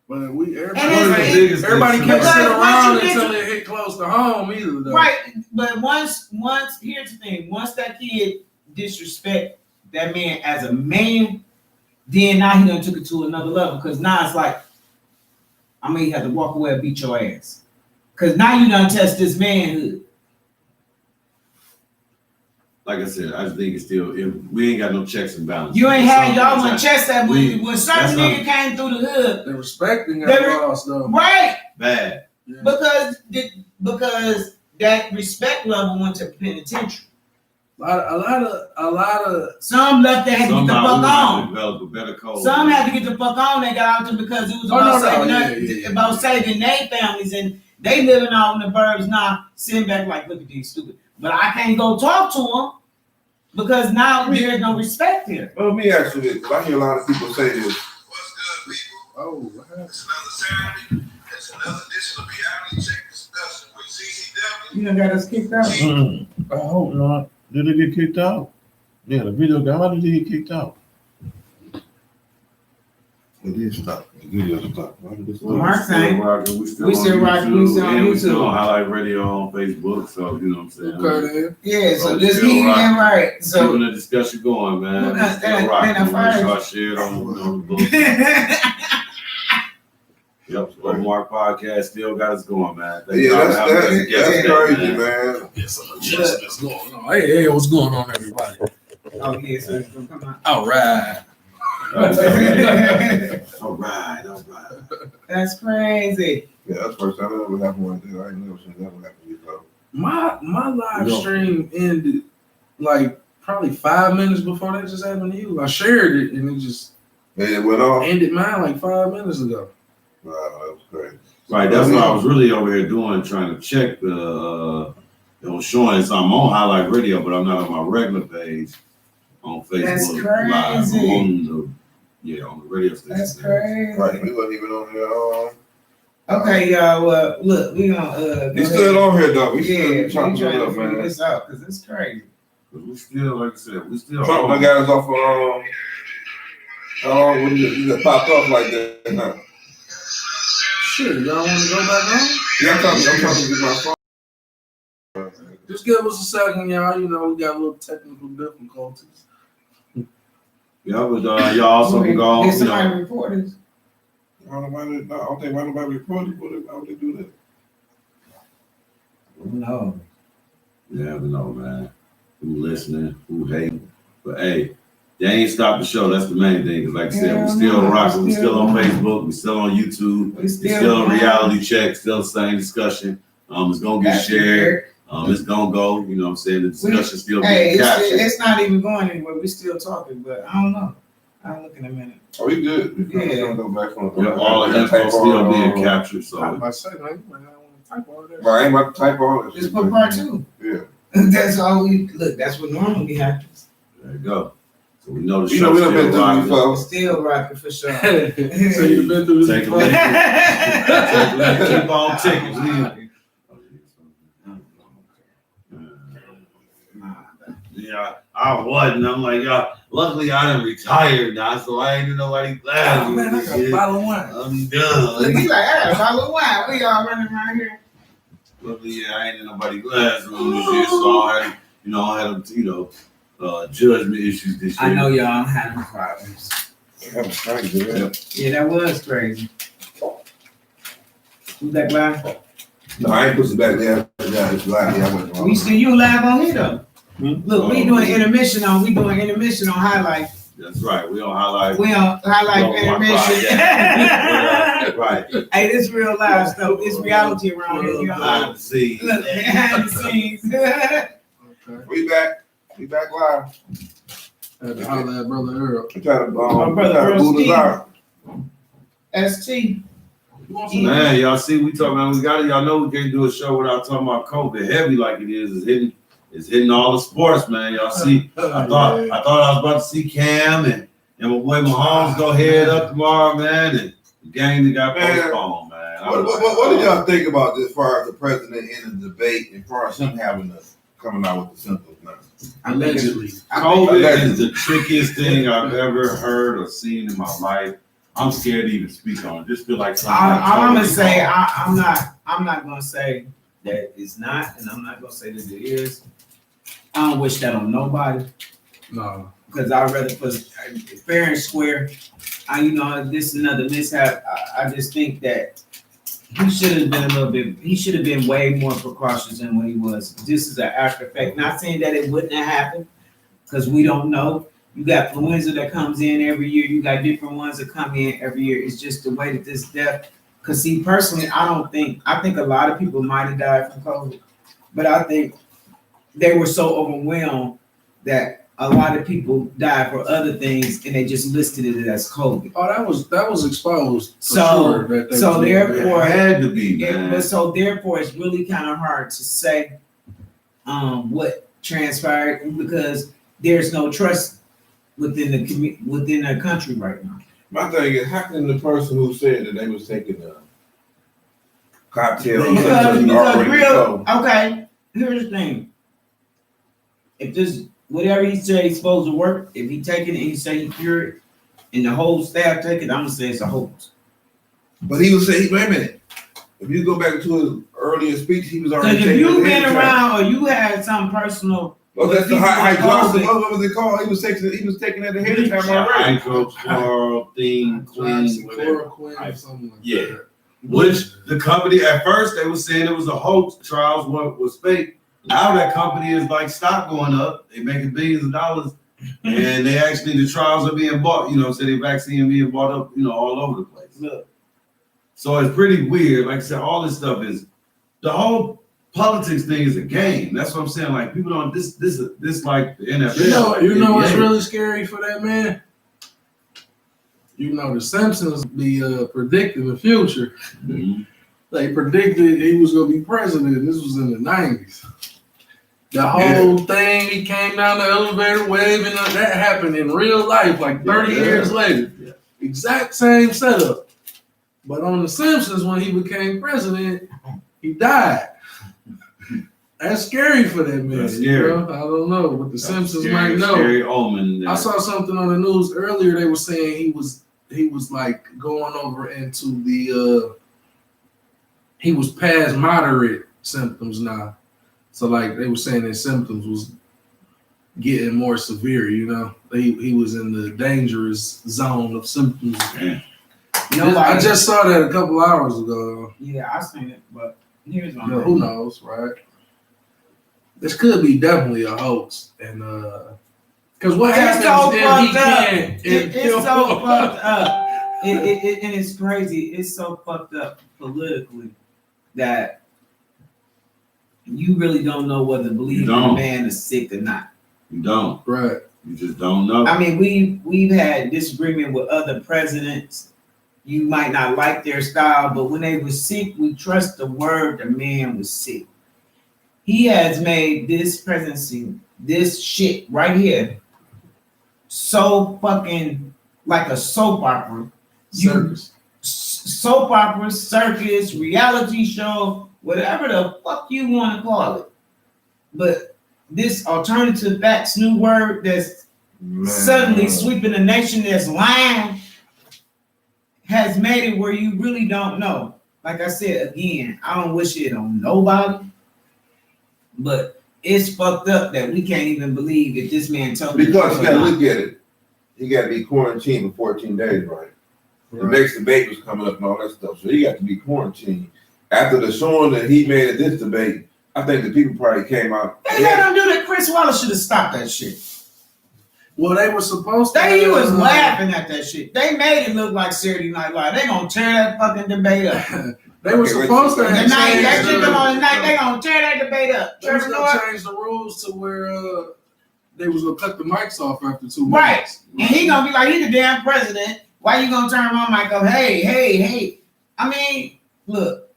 But everybody can't sit around until it hit close to home either, though. Right, but once here's the thing: once that kid disrespect that man as a man, then now he done took it to another level. Because now it's like, I mean, you have to walk away and beat your ass. Because now you done test this manhood. Like I said, I just think it's still, we ain't got no checks and balances. You ain't had y'all want checks that when certain nigga came through the hood. They're respecting that laws though. Right. Bad. Yeah. Because that respect level went to penitentiary. A lot of some left there had to get the fuck on. Develop a better code. Some had to get the fuck on. They got out to because it was about saving their families, and they living out in the burbs now, sitting back like, look at these stupid. But I can't go talk to them because now there's no respect here. Well, let me ask you this, because I hear a lot of people say this. What's good, people? Oh, it's another Saturday. It's another edition of Reality Check Discussion with CCW. You done got us kicked out? I hope not. Did it get kicked out? Yeah, the video guy. Why did he get kicked out? It is stuck. The video stuck. Mark saying we still rocking. We still on YouTube. We still on Highlight Radio on Facebook. So you know what I'm saying. Okay. Yeah. So this evening, right? So keeping the discussion going, man. We still rocking. We'll share it on the book. Yep, GlobalMarkPodcast still got us going, man. That's crazy, man. There's some adjustments going on. Hey, what's going on, everybody? Oh, yeah, so it's gonna come out. All right. All right. That's crazy. Yeah, that's the first time that ever happened like that. I ain't never seen that happen before. My live stream ended like probably 5 minutes before that just happened to you. I shared it and it just went off. Ended mine like 5 minutes ago. Wow, that was crazy. Right, that's what I was really over here doing, trying to check the showing something on Highlight Radio, but I'm not on my regular page on Facebook. That's crazy. Live on the radio station. That's crazy. Right, we wasn't even on here. Okay, y'all. Well, look, we gonna. He's still on here, though. We trying to figure figure this out because it's crazy. We still, like I said, we still. Trump done got us off of. How long would you just popped off like that? Huh? Shit, y'all want to go back on? Yeah, I'm trying to get my phone. Just give us a second, y'all. You know, we got a little technical difficulties. Yeah, but y'all also can go. Did somebody report this? I don't think nobody reported, but how would they do that? No. You never know, man. Who listening? Who hating? But hey, they ain't stopped the show. That's the main thing. Cause like I said, we still rocking. We still on Facebook. We still on YouTube. We still on Reality Check. Still the same discussion. It's gonna get shared. It's gonna go. You know what I'm saying? The discussion still being captured. It's not even going anywhere. We're still talking, but I don't know. I'll look in a minute. Oh, we good. Yeah. Go back on all the info still being captured. So I'm about to say, man, you might not want to type all that. Well, I ain't about to type all this. Just put part 2. Yeah. That's all we look. That's what normally happens. there you go. So we know the You know, we show's done been still through rocking. before. Still rocking for sure. So you've been through this Take a before? look. Keep on ticking. Yeah, I wasn't. I'm like, y'all. Luckily, I done retired now, so I ain't in nobody's glasses. Oh man, I got a bottle of wine. I'm Look, done. he like, I got a bottle of wine. We all running around here. Luckily, yeah, I ain't in nobody's classroom this year, so I had, judgment issues this year. I know y'all having problems. That was crazy, man. Yeah, that was crazy. Who's that live? No, I ain't put it back there. Yeah, it's live. Yeah, I wasn't wrong. We see you live on here though. Look, we Oh, doing intermission on highlight. That's right. We don't highlight. We on highlight GlobalMarkPodcast. intermission. Right. Hey, this real live stuff. It's reality around here. You know? Behind the scenes. Look, behind the scenes. Okay. We back. We back live. Had to holler at Brother Earl. I'm trying to, My brother trying to Earl boot us Steve. out. ST. You want some? Man, y'all see, we talking about, we got it. Y'all know we can't do a show without talking about COVID. Heavy like it is. It's hitting all the sports, man. Y'all see, I thought I was about to see Cam and my boy Mahomes go head up tomorrow, man. And the game that got Man, postponed, man. What did y'all think about this as far as the president in the debate and as far as him coming out with the symptoms now? Allegedly. COVID is the trickiest thing I've ever heard or seen in my life. I'm scared to even speak on it. Just feel like something. I'm gonna say I'm not gonna say that it's not, and I'm not gonna say that it is. I don't wish that on nobody No. because I'd rather put fair and square. This is another mishap. I just think that he should have been he should have been way more precautious than what he was. This is an after effect. Not saying that it wouldn't have happened because we don't know. You got influenza that comes in every year. You got different ones that come in every year. It's just the way that this death. Because see, personally, I think a lot of people might have died from COVID, but I think they were so overwhelmed that a lot of people died for other things and they just listed it as COVID. Oh, that was exposed. For So- sure, so therefore- It had to be, man. But so therefore, it's really kind of hard to say what transpired because there's no trust within the country right now. My thing is, how can the person who said that they was taking a cocktail Because already real, know? okay, here's the thing. If this, whatever he say he's supposed to work, if he take it and he say he cured it, and the whole staff take it, I'm gonna say it's a hoax. But he was saying, wait a minute. If you go back to his earlier speech, he was already Because if taking you've it been ahead of time. around or you had some personal, Oh, that's the people with hydroxy. COVID. What was it called? He was taking that ahead of time already. Hydrochloroquine, whatever. Chloroquine, something like Yeah. that. Which the company at first they were saying it was a hoax. Trials was fake. Now that company is like stock going up. They making billions of dollars, and they actually the trials are being bought. So the vaccine being bought up. All over the place. look, So it's pretty weird. Like I said, all this stuff is the whole politics thing is a game. That's what I'm saying. Like people don't this like the NFL. You know what's NBA. really scary for that man? The Simpsons be predicting the future. Mhm. They predicted he was gonna be president. This was in the 90s. The whole thing, he came down the elevator waving, that happened in real life, like 30 years later. Yeah. Exact same setup. But on The Simpsons, when he became president, he died. That's scary for that man. That's scary. I don't know, but The Simpsons Scary, might know. Scary omen. I saw something on the news earlier. They were saying he was like going over into the he was past moderate symptoms now. So like they were saying his symptoms was getting more severe, He was in the dangerous zone of symptoms. Man. I just saw that a couple hours ago. yeah, I seen it, but here's my Who knows, right? This could be definitely a hoax, and because what It's happens so if he fucked up. can't? It's so fucked up. And it's crazy. It's so fucked up politically that you really don't know whether to believe the man is sick or not. You don't. Right. You just don't know. I mean, we've had disagreement with other presidents. You might not like their style, but when they were sick, we trust the word the man was sick. He has made this presidency, this shit right here, so fucking like a soap opera. Circus. Soap opera, circus, reality show, whatever the fuck you want to call it. But this alternative facts new word that's suddenly sweeping a nation that's lying has made it where you really don't know. Like I said, again, I don't wish it on nobody, but it's fucked up that we can't even believe that this man told me. Because you gotta look at it. He gotta be quarantined for 14 days, right? The next debate was coming up and all that stuff. So he got to be quarantined. After the showing that he made at this debate, I think the people probably came out. They let him do that. Chris Wallace should have stopped that shit. Well, they were supposed to. He was laughing at that shit. They made it look like Saturday Night Live. They gonna tear that fucking debate up. They were supposed to. The night that shit come on tonight, they gonna tear that debate up. They was gonna change the rules to where they was gonna cut the mics off after 2 minutes. Right. And he gonna be like, he the damn president. Why you gonna turn my mic up? Hey. I mean, look,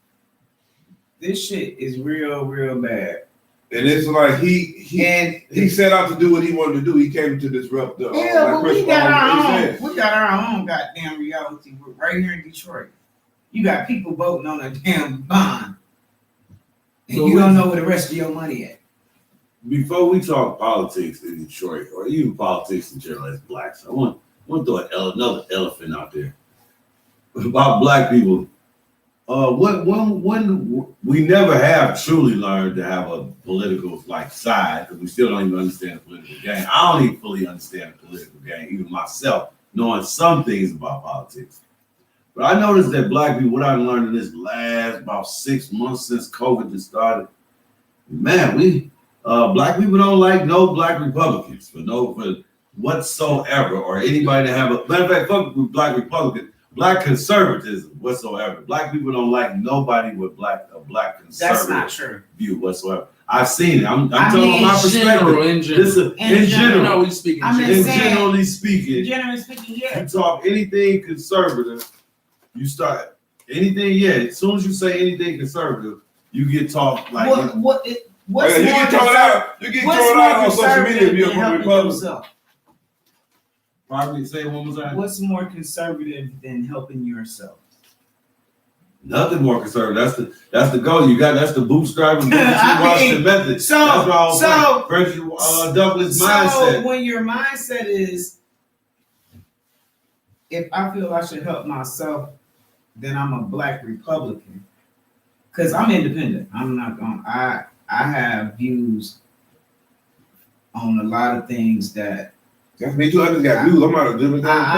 this shit is real bad. And it's like he set out to do what he wanted to do. He came to disrupt the. But we got our own goddamn reality right here in Detroit. You got people voting on a damn bond, and so you don't know where the rest of your money at. Before we talk politics in Detroit, or even politics in general as blacks, I want to throw another elephant out there about black people. When we never have truly learned to have a political side, because we still don't even understand the political game. I don't even fully understand the political game, even myself, knowing some things about politics. But I noticed that black people, what I learned in this last about 6 months since COVID just started, man, black people don't like no black Republicans for whatsoever, or anybody to have matter of fact, fuck with black Republicans. Black conservatism whatsoever. Black people don't like nobody with a black conservative That's not true. View whatsoever. I've seen it. I'm telling my perspective. In general. No, we speaking. Generally speaking, yeah. You talk anything conservative, you start anything. Yeah, as soon as you say anything conservative, you get talked like. What's you get thrown out on social media if you're a Republican. Probably say it one more time. What's more conservative than helping yourself? Nothing more conservative. That's the goal. That's the bootstrapping method. So Douglas mindset. So when your mindset is, if I feel I should help myself, then I'm a black Republican. Because I'm independent. I'm not going. I have views on a lot of things that. That's me too. I just got views. I'm not a different. I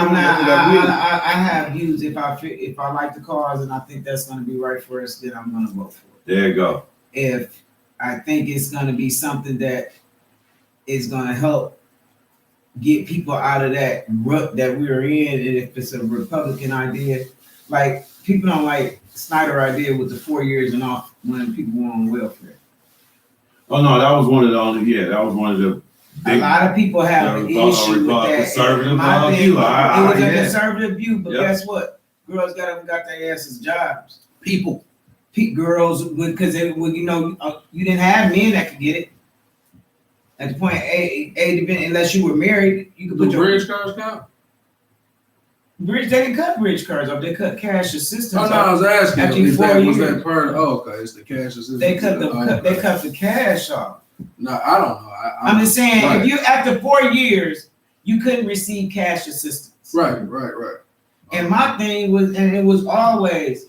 have views. If I like the cause and I think that's going to be right for us, then I'm going to vote for it. There you go. If I think it's going to be something that is going to help get people out of that rut that we're in, and if it's a Republican idea, like people don't like Snyder idea with the 4 years and off when people were on welfare. Oh no, that was one of the only. Yeah, that was one of the. A lot of people have an issue with that. Conservative view. It was a conservative view, but guess what? Girls got their asses jobs. Girls, because you didn't have men that could get it. At the point, unless you were married, you could put your bridge cards count. They didn't cut bridge cards off. They cut cash assistance. Oh no, I was asking. Was that part? Oh, okay, it's the cash assistance. They cut the cash off. No, I don't know. I'm just saying, right. If you after 4 years, you couldn't receive cash assistance. Right. And my thing was, and it was always,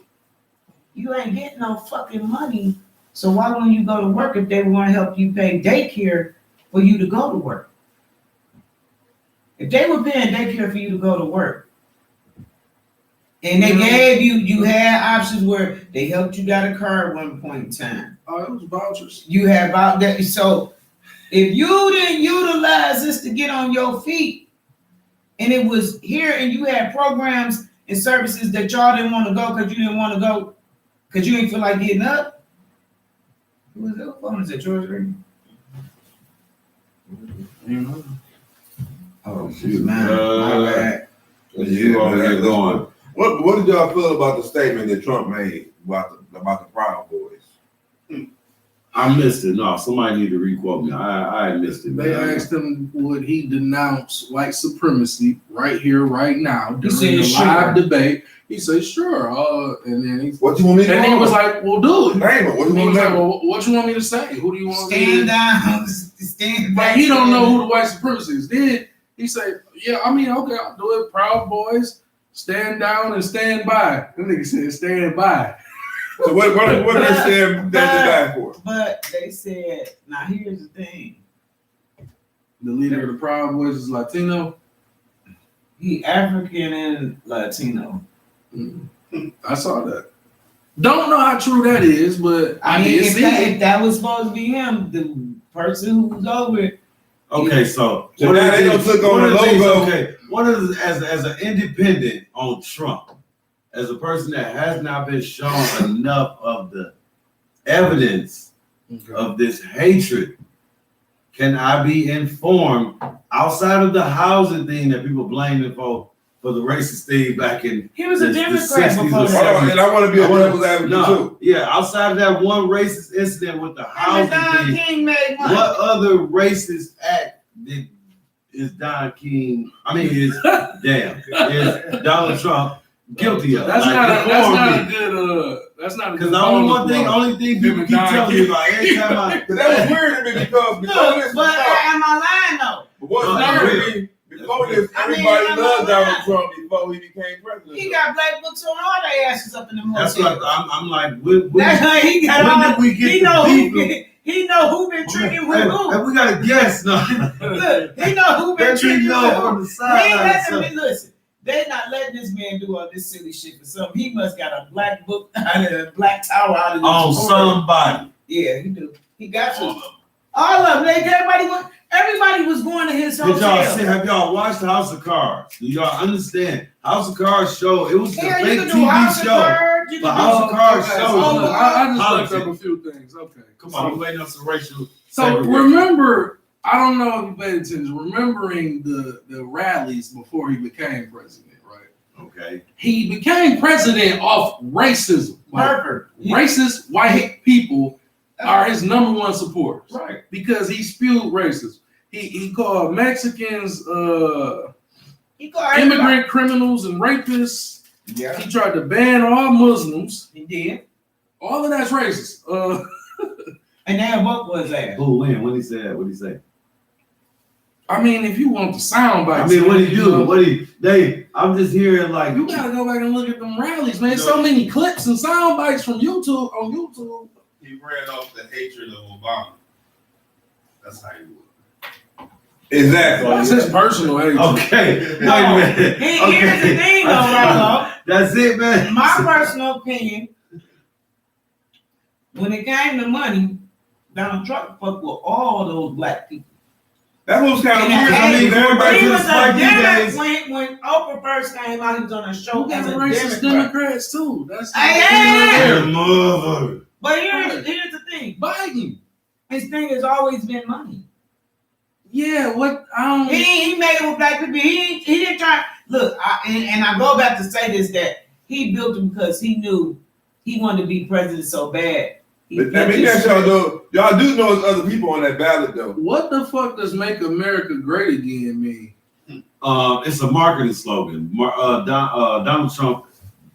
you ain't getting no fucking money. So why wouldn't you go to work if they want to help you pay daycare for you to go to work? If they were paying daycare for you to go to work, and they gave you had options where they helped you got a car at one point in time. Oh, it was vouchers. You had about that. So if you didn't utilize this to get on your feet, and it was here, and you had programs and services that y'all didn't want to go because you didn't want to go because you didn't feel like getting up. Who was that phone? Is that yours, Greg? Oh, shoot, man. My bad. You over here going. What did y'all feel about the statement that Trump made about the Proud Boys? I missed it. No, somebody need to requote me. I missed it. They asked him would he denounce white supremacy right here, right now during the live debate. He said, "Sure." And then what you want me to do? And he was like, "Well, do it." Name it. What you He want was to like, name? "Well, what you want me to say? Who do you want me to Stand down, stand back. But he don't know who the white supremacists is. Then he said, "Yeah, I mean, okay, I'll do it. Proud Boys, stand down and stand by." That nigga said, "Stand by." So what they said that they for? But they said, now here's the thing. The leader of the Proud Boys is Latino. He African and Latino. I saw that. Don't know how true that is, but I mean, did see it. if that was supposed to be him, the person who was over it. Okay, so So now they gonna click on the logo. Okay, one of the, as an independent on Trump, as a person that has not been shown enough of the evidence of this hatred, can I be informed outside of the housing thing that people blame him for the racist thing back in He was a the Democrat 60s before or that. 70s? And I want to be a devil's advocate too. Yeah, outside of that one racist incident with the housing Don thing, King made money. what other racist act is Don King? I mean, is Donald Trump guilty of? That's Like, not a inform me. good. That's not a good. Because the only thing people keep telling me about every time I. But that was weird to me because before this, But am I lying though? but what's No, weird that's to me, before this, I mean, everybody I'm loved not Donald lying. Trump before he became president. He got black books on all their asses up in the That's hotel. what I'm like. When That's how he got when all. did we get He the know beef? he know who been tricking with who. And we got a guest now. Look, he know who been They're tricking treating with us who. on the He ain't sideline. letting me listen. They not letting this man do all this silly shit for something. He must got a black book out of a black tower out of his On drawer. somebody. Yeah, he do. He got to. All of them. Everybody was going to his Did y'all hotel. see? Have y'all watched House of Cards? Do y'all understand? House of Cards show. It was a Yeah, you fake can do House TV of show. Cards. You But can House do of Cards Okay, shows. so I just Politics. looked up a few things. Okay, Come on, I'm waiting on some racial. So segregation. remember, I don't know if you paid attention. Remembering the rallies before he became president, right? Okay. He became president off racism. Like, Perfect. racist white people are his number one supporters Right. because he spewed racism. He called Mexicans He called everybody. immigrant criminals and rapists. Yeah, He tried to ban all Muslims. he did. All of that's racist. And then what was that? Who win? What he said? What he say? I mean, if you want the sound bites, I mean, what he you do? know, I'm just hearing like you gotta go back and look at them rallies, man. So many clips and sound bites from YouTube on YouTube. He ran off the hatred of Obama. That's how he would. Exactly. That's his personal hatred. Okay. Wait a No. minute. Here's the thing, though, Rallo. That's it, man. My personal opinion, when it came to money, Donald Trump fucked with all those black people. That was kind of And weird. I mean, everybody he to the was a Spike Democrat days. when Oprah first came out. He was on a show You as got a racist Democrat. Democrats too. That's Hey, Mother. But here's the thing. Biden. His thing has always been money. Yeah, what I don't. He made it with black people. He didn't try. Look, and I go back to say this, that he built him because he knew he wanted to be president so bad. But I mean, yes, y'all know. Y'all do know there's other people on that ballot though. What the fuck does "Make America Great Again" mean? It's a marketing slogan. Donald Trump,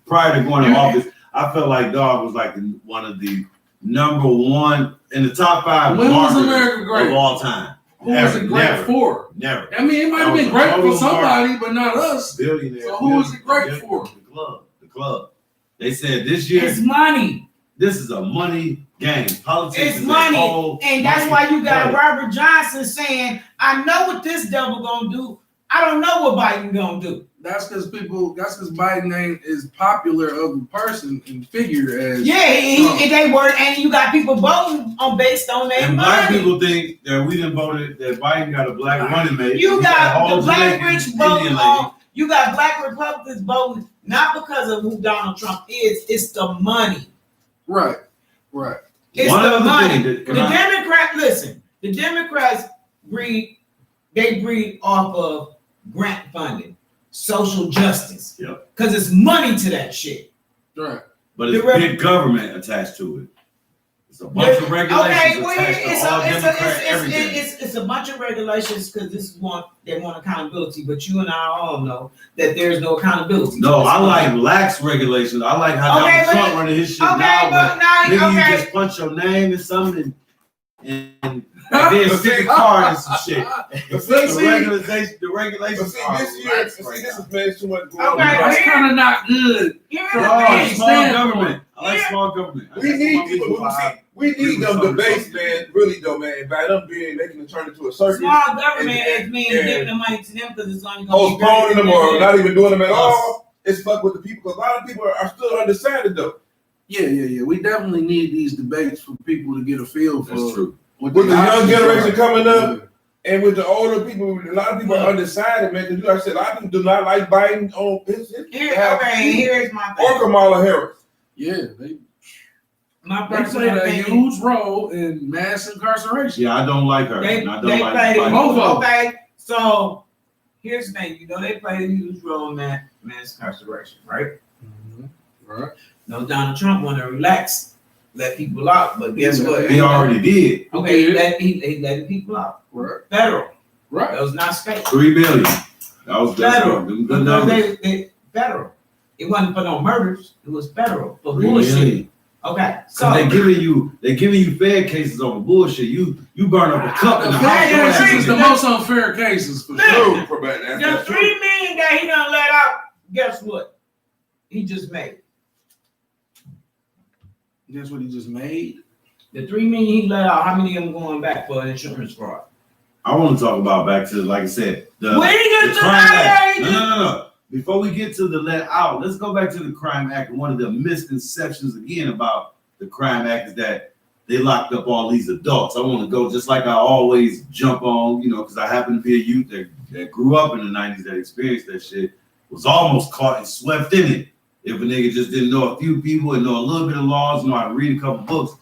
prior to going to office, I felt like dog was like one of the number one in the top 5 When was marketers America great? of all time. Who was it great Never. for? Never. I mean, it might have That been was a great for total somebody, but not us. Billionaire. So who was it great for? The club. They said this year, It's money. this is a money game. Politics It's is a money. whole And that's why you got money. Robert Johnson saying, I know what this devil gonna do. I don't know what Biden gonna do. That's because Biden name is popular of a person and figure as Yeah, they were, and you got people voting on based on their And black money. people think that we didn't vote that Biden got a black running mate. You He got a whole the black Jamaican rich Indian voting lady. on. You got black Republicans voting not because of who Donald Trump is. It's the money. right. It's One the other money. thing The Democrats breed off of grant funding, social justice. Yep. Because it's money to that shit. Right. But it's big government attached to it. It's a bunch of regulations Okay, well, attached to all Democrat everything. it's a bunch of regulations because this is they want accountability, but you and I all know that there's no accountability. No, I like lax regulations. I like how Donald Trump running his shit now. Maybe you just punch your name and something and then stick a card and some shit. The regulations see, this is man too much going on. That's kind of not good. Small government. I like small government. We need people. We need them debates, man. Really though, man. By them making it turn into a circus. Small government is mean giving the money to them because it's only going to be postponing them or not even doing them at all. It's fuck with the people because a lot of people are still undecided though. Yeah. We definitely need these debates for people to get a feel for. That's true. With the young generation coming up and with the older people, a lot of people are undecided, man. Because like I said, a lot of people do not like Biden on his here's my thing. Or Kamala Harris. Yeah, they personal played a opinion. huge role in mass incarceration. Yeah, I don't like her. They I don't played like a Biden. huge, okay. So here's the thing, they played a huge role in mass incarceration, right? Mm-hmm. Right. No, Donald Trump want to relax, let people out, but guess what? He already did. Okay, he let people out. Right. Federal. Right. That was not state. 3 billion. That was Federal. good numbers. They federal. It wasn't for no murders. It was federal for bullshit. Okay, so they giving you fair cases over bullshit. You burn up a cup in the Fair house. cases is the most unfair cases for True, sure. the 3 million that he done let out, guess what? He just made. Guess what he just made? The 3 million he let out, how many of them going back for insurance fraud? I want to talk about back to, like I said, the crime act. No. Before we get to the let out, let's go back to the crime act. One of the misconceptions again about the crime act is that they locked up all these adults. I want to go just like I always jump on, because I happen to be a youth that grew up in the 90s that experienced that shit, was almost caught and swept in it. If a nigga just didn't know a few people and know a little bit of laws, know how to read a couple books.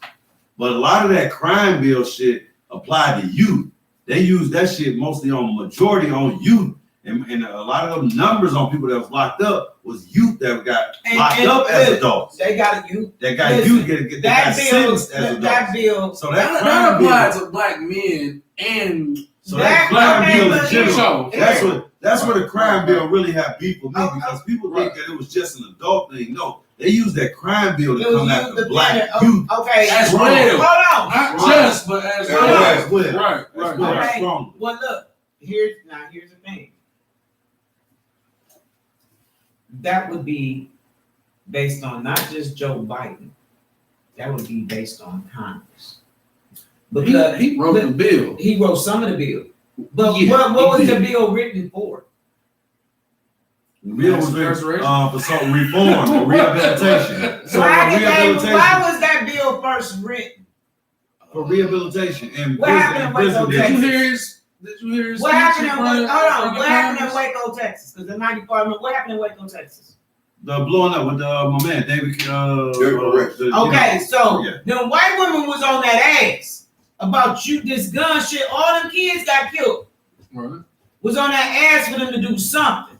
But a lot of that crime bill shit applied to youth. They use that shit mostly majority on youth. And a lot of them numbers on people that was locked up was youth that got locked up as adults. They got a youth. That got youth get that sentenced as adults. That bill. So that applies to black men and so that crime bill in general. So, that's where the crime bill really had beef with me because people think that it was just an adult thing. No, they use that crime bill to come after black youth. Okay, as well. Hold on. Not just, but as well. Right. Okay. Well, look. Here's the thing. That would be based on not just Joe Biden. That would be based on Congress. Because he wrote the bill. He wrote some of the bill. But what was the bill written for? The bill was written for some reform and rehabilitation. So why was that bill first written? For rehabilitation and what happened in Waco, Texas? Did you hear his what happened in Waco, Texas? Because the 94, what happened in Waco, Texas? The blowing up with my man David. Okay, so the white woman was on that ass about this gun shit. All them kids got killed. Right. Was on that ass for them to do something.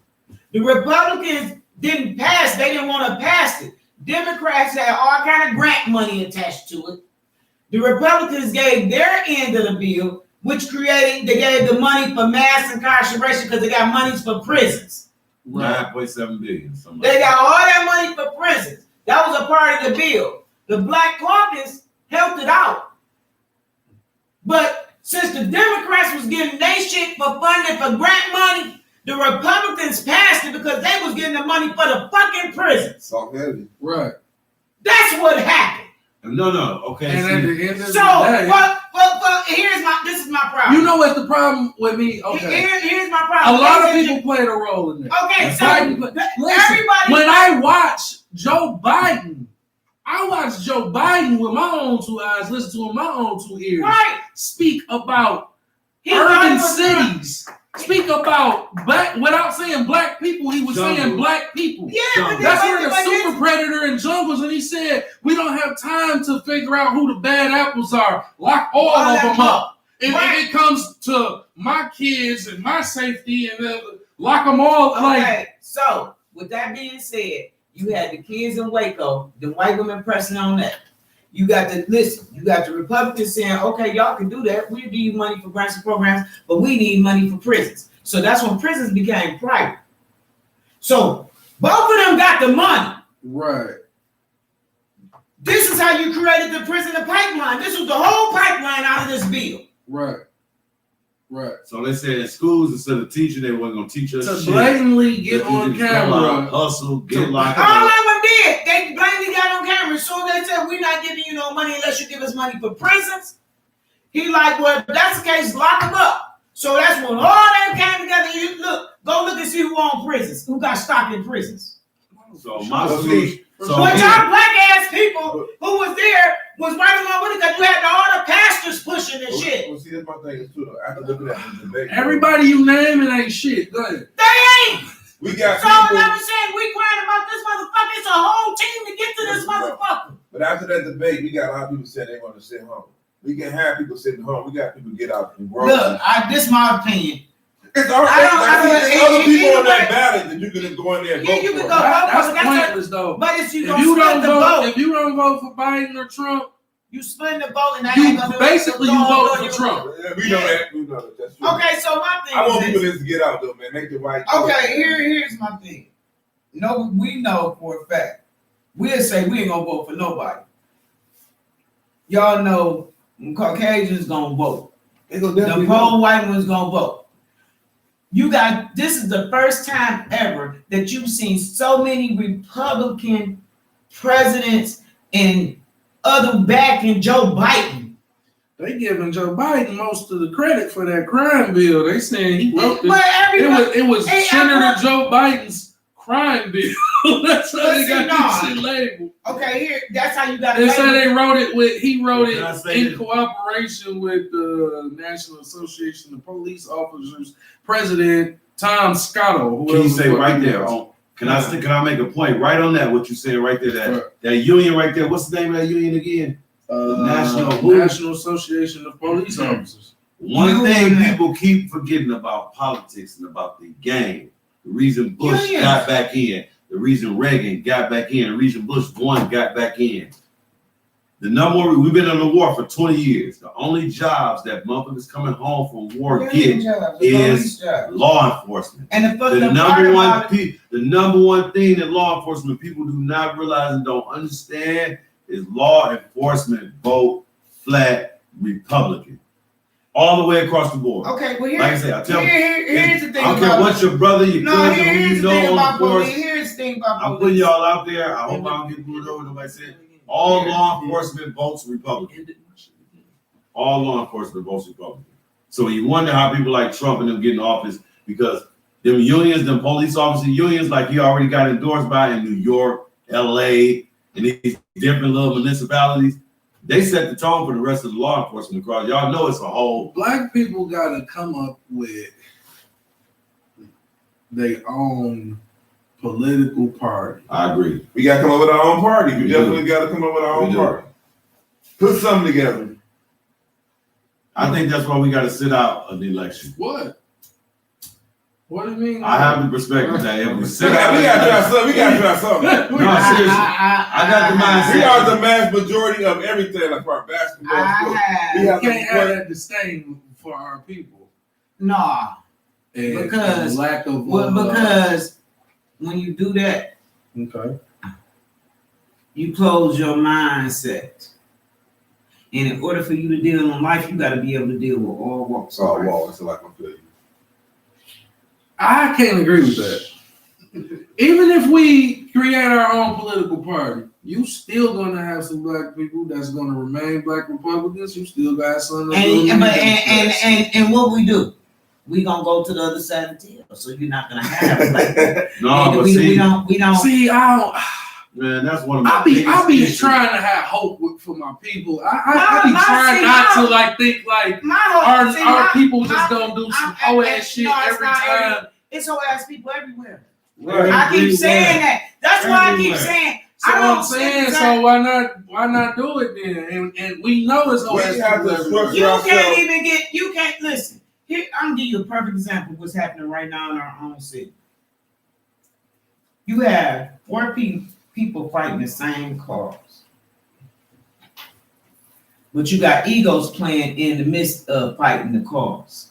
The Republicans didn't pass. They didn't want to pass it. Democrats had all kind of grant money attached to it. The Republicans gave their end of the bill, which they gave the money for mass incarceration because they got monies for prisons. 9.7 billion. They got all that money for prisons. That was a part of the bill. The Black Caucus helped it out. But since the Democrats was getting their shit for funding for grant money, the Republicans passed it because they was getting the money for the fucking prisons. Right. That's what happened. No. Okay. And at the end of the day, this is my problem. You know what's the problem with me? Okay. Here's my problem. A lot of people played a role in that. Okay, so everybody. When I watch Joe Biden, I watch Joe Biden with my own 2 eyes, listen to him with my own 2 ears. Right. Speak about urban cities. Speak about black without saying black people. He was saying black people. Yeah, that's where the super predator in jungles, and he said we don't have time to figure out who the bad apples are. Lock all of them up. And if it comes to my kids and my safety, and lock them all. Okay. So with that being said, you had the kids in Waco, the white women pressing on that. You got to listen. You got the Republicans saying, okay, y'all can do that. We need money for grants and programs, but we need money for prisons. So that's when prisons became private. So both of them got the money. Right. This is how you created the prison pipeline. This was the whole pipeline out of this bill. Right. Right. So they said in schools, instead of teaching, they weren't going to teach us To shit. blatantly get That you on just go out, camera. hustle, get locked All up. of them did. They blatantly got on camera. So they said, we're not giving you no money unless you give us money for prisons. He like, well, if that's the case, lock them up. So that's when all them came together. You go look and see who own prisons, who got stock in prisons. So my Well, solution. see, So But here- y'all black ass people who was there was right along with it because you had all the pastors pushing and shit. Well, see, that's my thing is too. Though. After looking at the debate, Everybody you naming ain't shit. Go ahead. They ain't. we got So people. I'm saying we crying about this motherfucker. It's a whole team to get to this motherfucker. But after that debate, we got a lot of people saying they want to sit home. We can have people sitting home. We got people get out and work. Look, this my opinion. It's all I don't- there's other people on that either way- ballot that you can go in there and Yeah, vote you can for. go vote. That's That's pointless though. But if you If don't you split don't the vote, vote, if you don't vote for Biden or Trump, you split the vote, and that you ain't gonna do basically it. you No, vote no, for you- Trump. Yeah, we know that. We know that. That's true. Okay, so my thing I want is people this. to get out though, man. Make the right. Okay, here's my thing. No, we know for a fact. We'll say we ain't gonna vote for nobody. Y'all know Caucasians gonna vote. They gonna The definitely poor vote. white ones gonna vote. This is the first time ever that you've seen so many Republican presidents and other backing Joe Biden. They giving Joe Biden most of the credit for that crime bill. They saying he wrote this. But everybody, It was Hey, Senator Joe Biden's crime bill. That's how they got Listen, this shit labeled. okay, here, that's how you gotta They say label they wrote it with. He wrote Can I it say in this? cooperation with the National Association of Police Officers President Tom Scotto. Can you say right there? Can I make a point right on that? What you saying right there? That union right there. What's the name of that union again? National Association of Police Officers. One thing people keep forgetting about politics and about the game. The reason Bush Unions. got back in, the reason Reagan got back in, the reason Bush one got back in. The number one, we've been in the war for 20 years. The only jobs that motherfuckers coming home from war get is law enforcement. And the The number one thing that law enforcement people do not realize and don't understand is law enforcement vote flat Republican. All the way across the board. Okay, well Like I said, I tell here's the thing. I don't care what your brother, your cousin, who here's you the thing know on about the force. police. Here's the thing about I'm police. putting y'all out there. I hope I don't get pulled over. Nobody said all law enforcement votes Republican. All law enforcement votes Republican. So you wonder how people like Trump and them get in office because them unions, them police officer unions, like he already got endorsed by in New York, LA, and these different little municipalities, they set the tone for the rest of the law enforcement across. Y'all know it's a whole. Black people got to come up with their own political party. I agree. We got to come up with our own party. We We definitely got to come up with our We own do. party. Put something together. I think that's why we got to sit out an election. What? What do you mean? I have the perspective that if we We sit got out, to try something. We got to try something. No, seriously. I got the mindset. We are the mass majority of everything, like our basketball. Sport. We You have can't to have that disdain for our people. Nah, And Because- lack of because when you do that, okay. you close your mindset. And in order for you to deal in life, you got to be able to deal with all walks of Oh, life. wow, it's like I'm feeling. I can't agree with that. Even if we create our own political party, you still gonna have some black people that's gonna remain black Republicans. You still got some. And what we do, we gonna go to the other side of the table. So you're not gonna have like No, but we see, don't See, man, that's one of my I be biggest trying to have hope for my people. I be My- trying see, not my- to like think like my whole our people just gonna do some I- whole I- ass shit no, it's every not time. It's whole ass people everywhere. Right. I keep saying Everywhere. that. That's why I keep Everywhere. saying. So I don't I'm saying, sit so why not do it then? And we know it's whole ass We have people to everywhere. structure You ourselves. can't even get. You can't listen. Here, I'm gonna give you a perfect example of what's happening right now in our own city. You have 4 people fighting the same cause. but you got egos playing in the midst of fighting the cause.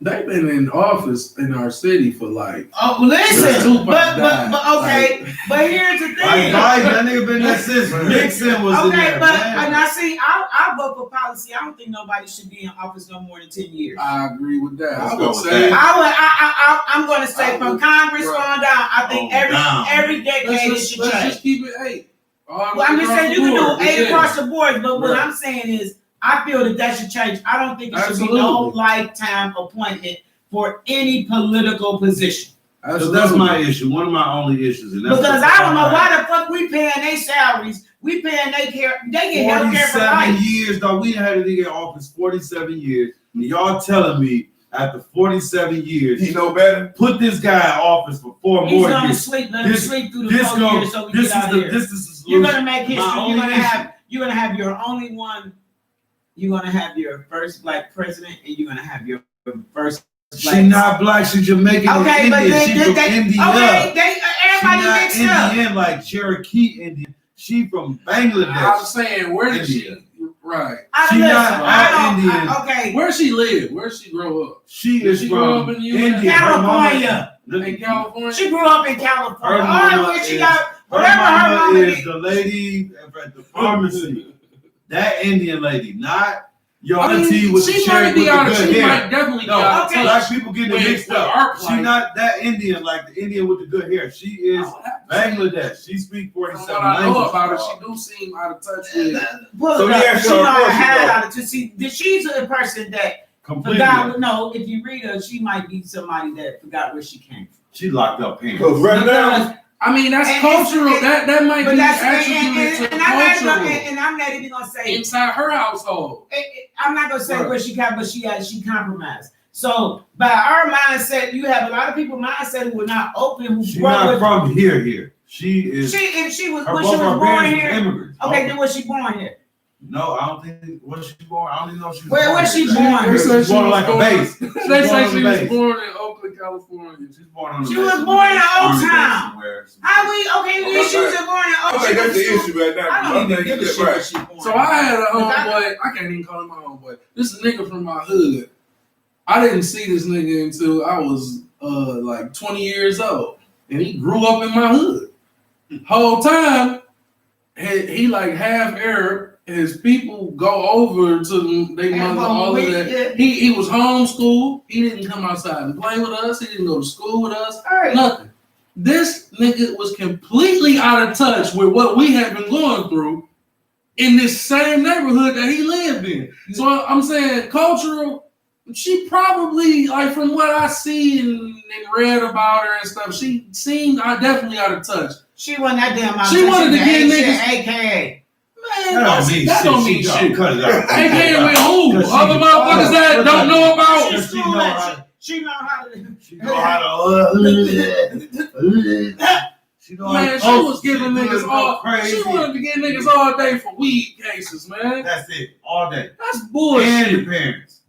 They've been in office in our city for like. Oh, listen, but okay, like, but here's the Like thing. Biden, that nigga been there since Nixon was in Okay, there, but man. I see, I vote for policy. I don't think nobody should be in office no more than 10 years. I agree with that. Let's I go would with say. that. I'm going to say from Congress on down. I think every decade it should Let's change. just keep it 8. Well, I'm just saying you can do 8 across the board, but what Right. I'm saying is I feel that should change. I don't think it should be Absolutely. no lifetime appointment for any political position. So that's my issue. One of my only issues, and that's Because I don't know why the fuck we paying their salaries. We paying they care. They get health care for 47 life. years, though. We had a nigga in office 47 years. And y'all telling me after 47 years, He know better. put this guy in office for 4 He's more gonna years. sleep. Let him sleep through the This 4 go, years so we this get out is of the here. this is the solution. You're gonna make history. My You're only gonna issue. have your only one. You're gonna have your first black president, and you're gonna have your first. She not black. She Jamaican Okay, and but Indian. She from they India. everybody She not mixed up. Indian like Cherokee Indian. She from Bangladesh. I'm saying, where did she? India. Right. She not Indian. Okay, Where she live? Where she grow up? She Did is she grow from up in the US? India. Her mama- California. In California. She grew up in California. Her All mama right, she is- got Her whatever her mama mama is did. the lady at the pharmacy. That Indian lady, not your I mean, auntie with the she cherry might with be the out of. good She hair. might definitely be No, out of okay. black touch. people getting it with- mixed with up. our She plight. not that Indian like the Indian with the good hair. She is Bangladesh. She speaks From 47 what I know languages. about her, she do seem out of touch with. Well, So yeah, she so know of course how you know. to see. She's a person that Completely. forgot. No, if you read her, she might be somebody that forgot where she came from. She locked up pants. Because right now, I mean, that's And- cultural. That might But be that's attributed to and I'm not cultural gonna, and I'm not even gonna say inside her household. I'm not gonna say Right. where she got, but she compromised. So by our mindset, you have a lot of people mindset who are not open, who She grew up not with. from here. She is. If she was Her, when both she was her born parents here, was immigrants. okay, then was she born here? No, I don't think. Was she born? I don't even know if she was Where born. was she here. born? She was born like a base. They born say on she the was base. born in Oakland, California. She's born on the She base. was born in Old Army base Town. somewhere. How we okay? She was born in I think that's the issue right now. I don't even think give a that's shit where right. she born. So I had a Because homeboy. I can't even call him my homeboy. This is a nigga from my hood. I didn't see this nigga until I was like 20 years old, and he grew up in my hood. Whole time, he like half Arab. His people go over to their mother, all of that. He was homeschooled. He didn't come outside and play with us. He didn't go to school with us. Nothing. This nigga was completely out of touch with what we had been going through in this same neighborhood that he lived in. So I'm saying cultural, she probably, like from what I see and read about her and stuff, she seemed definitely out of touch. She wasn't that damn. She wanted to get niggas. AKA. Man, That don't mean shit. Cut it out. AKA with who? Because she- Other motherfuckers that don't know about. She know how- She know how to. She know how to. She know how Man, to. she was giving niggas all. crazy. She wanted to get niggas all day for weed cases, man. That's it. All day. That's And bullshit. the parents.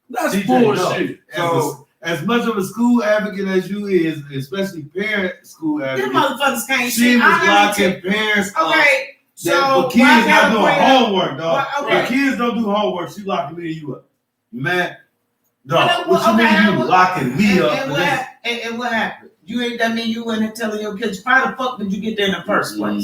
That's CJ, bullshit. no. As much of a school advocate as you is, especially parent school Them advocate, motherfuckers can't she shit. was I'm gonna locking parents up. Okay, The so kids why not doing California? homework, dog. Okay. The kids don't do homework. She locking me and you up, man. Well, Dog, what you mean you locking me up? And what happened? You ain't that mean you wasn't telling your kids? Why the fuck did you get there in the first place?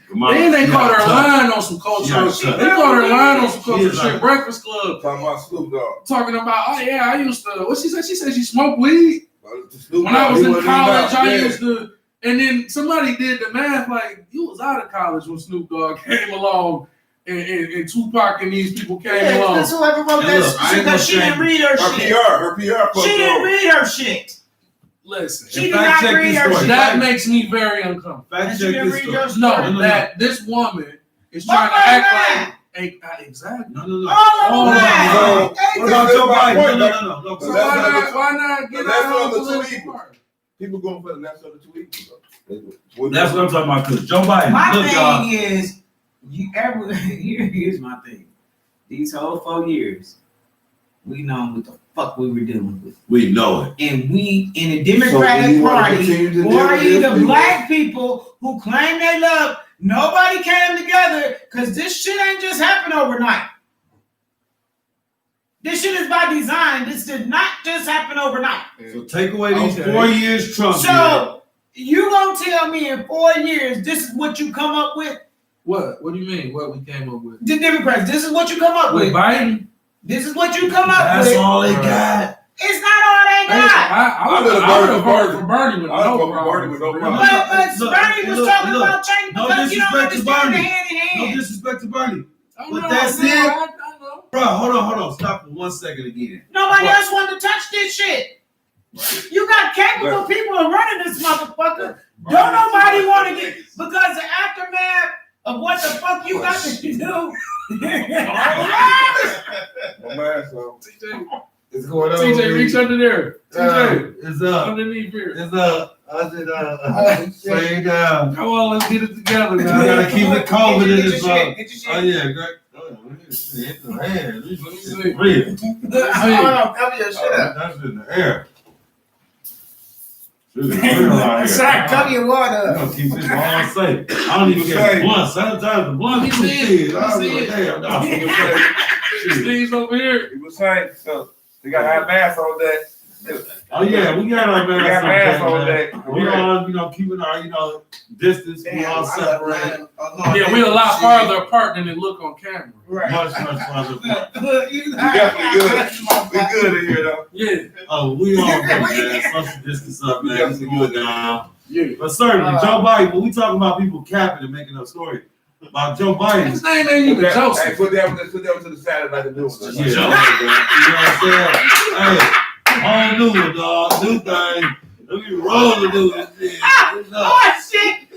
Come on. Then they She caught her got lying on some cultural She shit. got They caught her lying on some She cultural is shit. like- Breakfast Club Talking about Snoop Dogg. talking about, oh yeah, I used to. What she said? She said she smoked weed. Snoop When I Dogg, was he in wasn't college, even out. I Yeah. used to. And then somebody did the math, like you was out of college when Snoop Dogg came along, and Tupac and these people came Yeah, along. because whoever wrote And that look, I shit, ain't gonna because she didn't say- read her shit. Her PR. She didn't read her shit. Listen, She did fact not check read this her story. shit. that makes me very uncomfortable. Fact And she check didn't this read story. your shit. No, no. that this woman is But trying to why act not? like exactly. No. All Oh, of that. so- What about Joe Biden? No. So So that's why not get that's out what of the the two political equals. party? People going for the left of the two equals. That's what I'm talking about. Cause Joe Biden. My Look, thing y'all. is, here's my thing. These whole 4 years, we know what the fuck we were dealing with. We know it. And we, in the So Democratic you wanna Party, continue to deal or with the this? black people who claim they love, nobody came together because this shit ain't just happen overnight. This shit is by design. This did not just happen overnight. So take away these Okay. 4 years Trump. So you gonna tell me in 4 years this is what you come up with? What? What do you mean? What we came up with? The Democrats, this is what you come up With with. Biden? This is what you come up That's with. all they got. It's not all they got. I would have voted for Bernie with no problem. But Look, Bernie was look, talking look. about change No because you don't disrespect to understand the Bernie. hand in No hand. disrespect to Bernie. I But know, that's I know, it. I know. Bro, hold on. Stop for 1 second again. Nobody else wanted to touch this shit. You got capable people running this motherfucker. Don't nobody want to get because the aftermath of what the fuck you got to do. My man, so TJ, it's going on. TJ, reach under there. TJ, It's up. underneath here. It's up. I said, stay down. Come on, let's get it together, We man. gotta keep it COVID in Get this your mug. shit. Get your Oh shit. yeah, great. Hit the hand. Let me see. It's real. Hold on, cover your shit up. That's in the air. Shit is real out here. Sorry, cover your water I'm up. gonna keep this all safe. I don't even get blunt. Sometimes the blunt is Let me see it. I was like, damn, no. Steve's over here. He was saying, so they got to have masks on that. Oh yeah, we got our We got masks masks on on. that. We all, keeping our, distance. We all separated. Yeah, we a lot farther apart than it look on camera. Right. Much farther. We definitely good. We good in here though. Yeah. Oh, we all good, man. Social distance up, man. It's good now. Yeah. But certainly, Joe Biden, when we talking about people capping and making up stories about Joe Biden, His name ain't even Hey, Joseph. put that to the side like a new one. yeah, you know what I'm saying? Hey, all new one, dog. New thing. Let me roll to do this thing. Oh shit!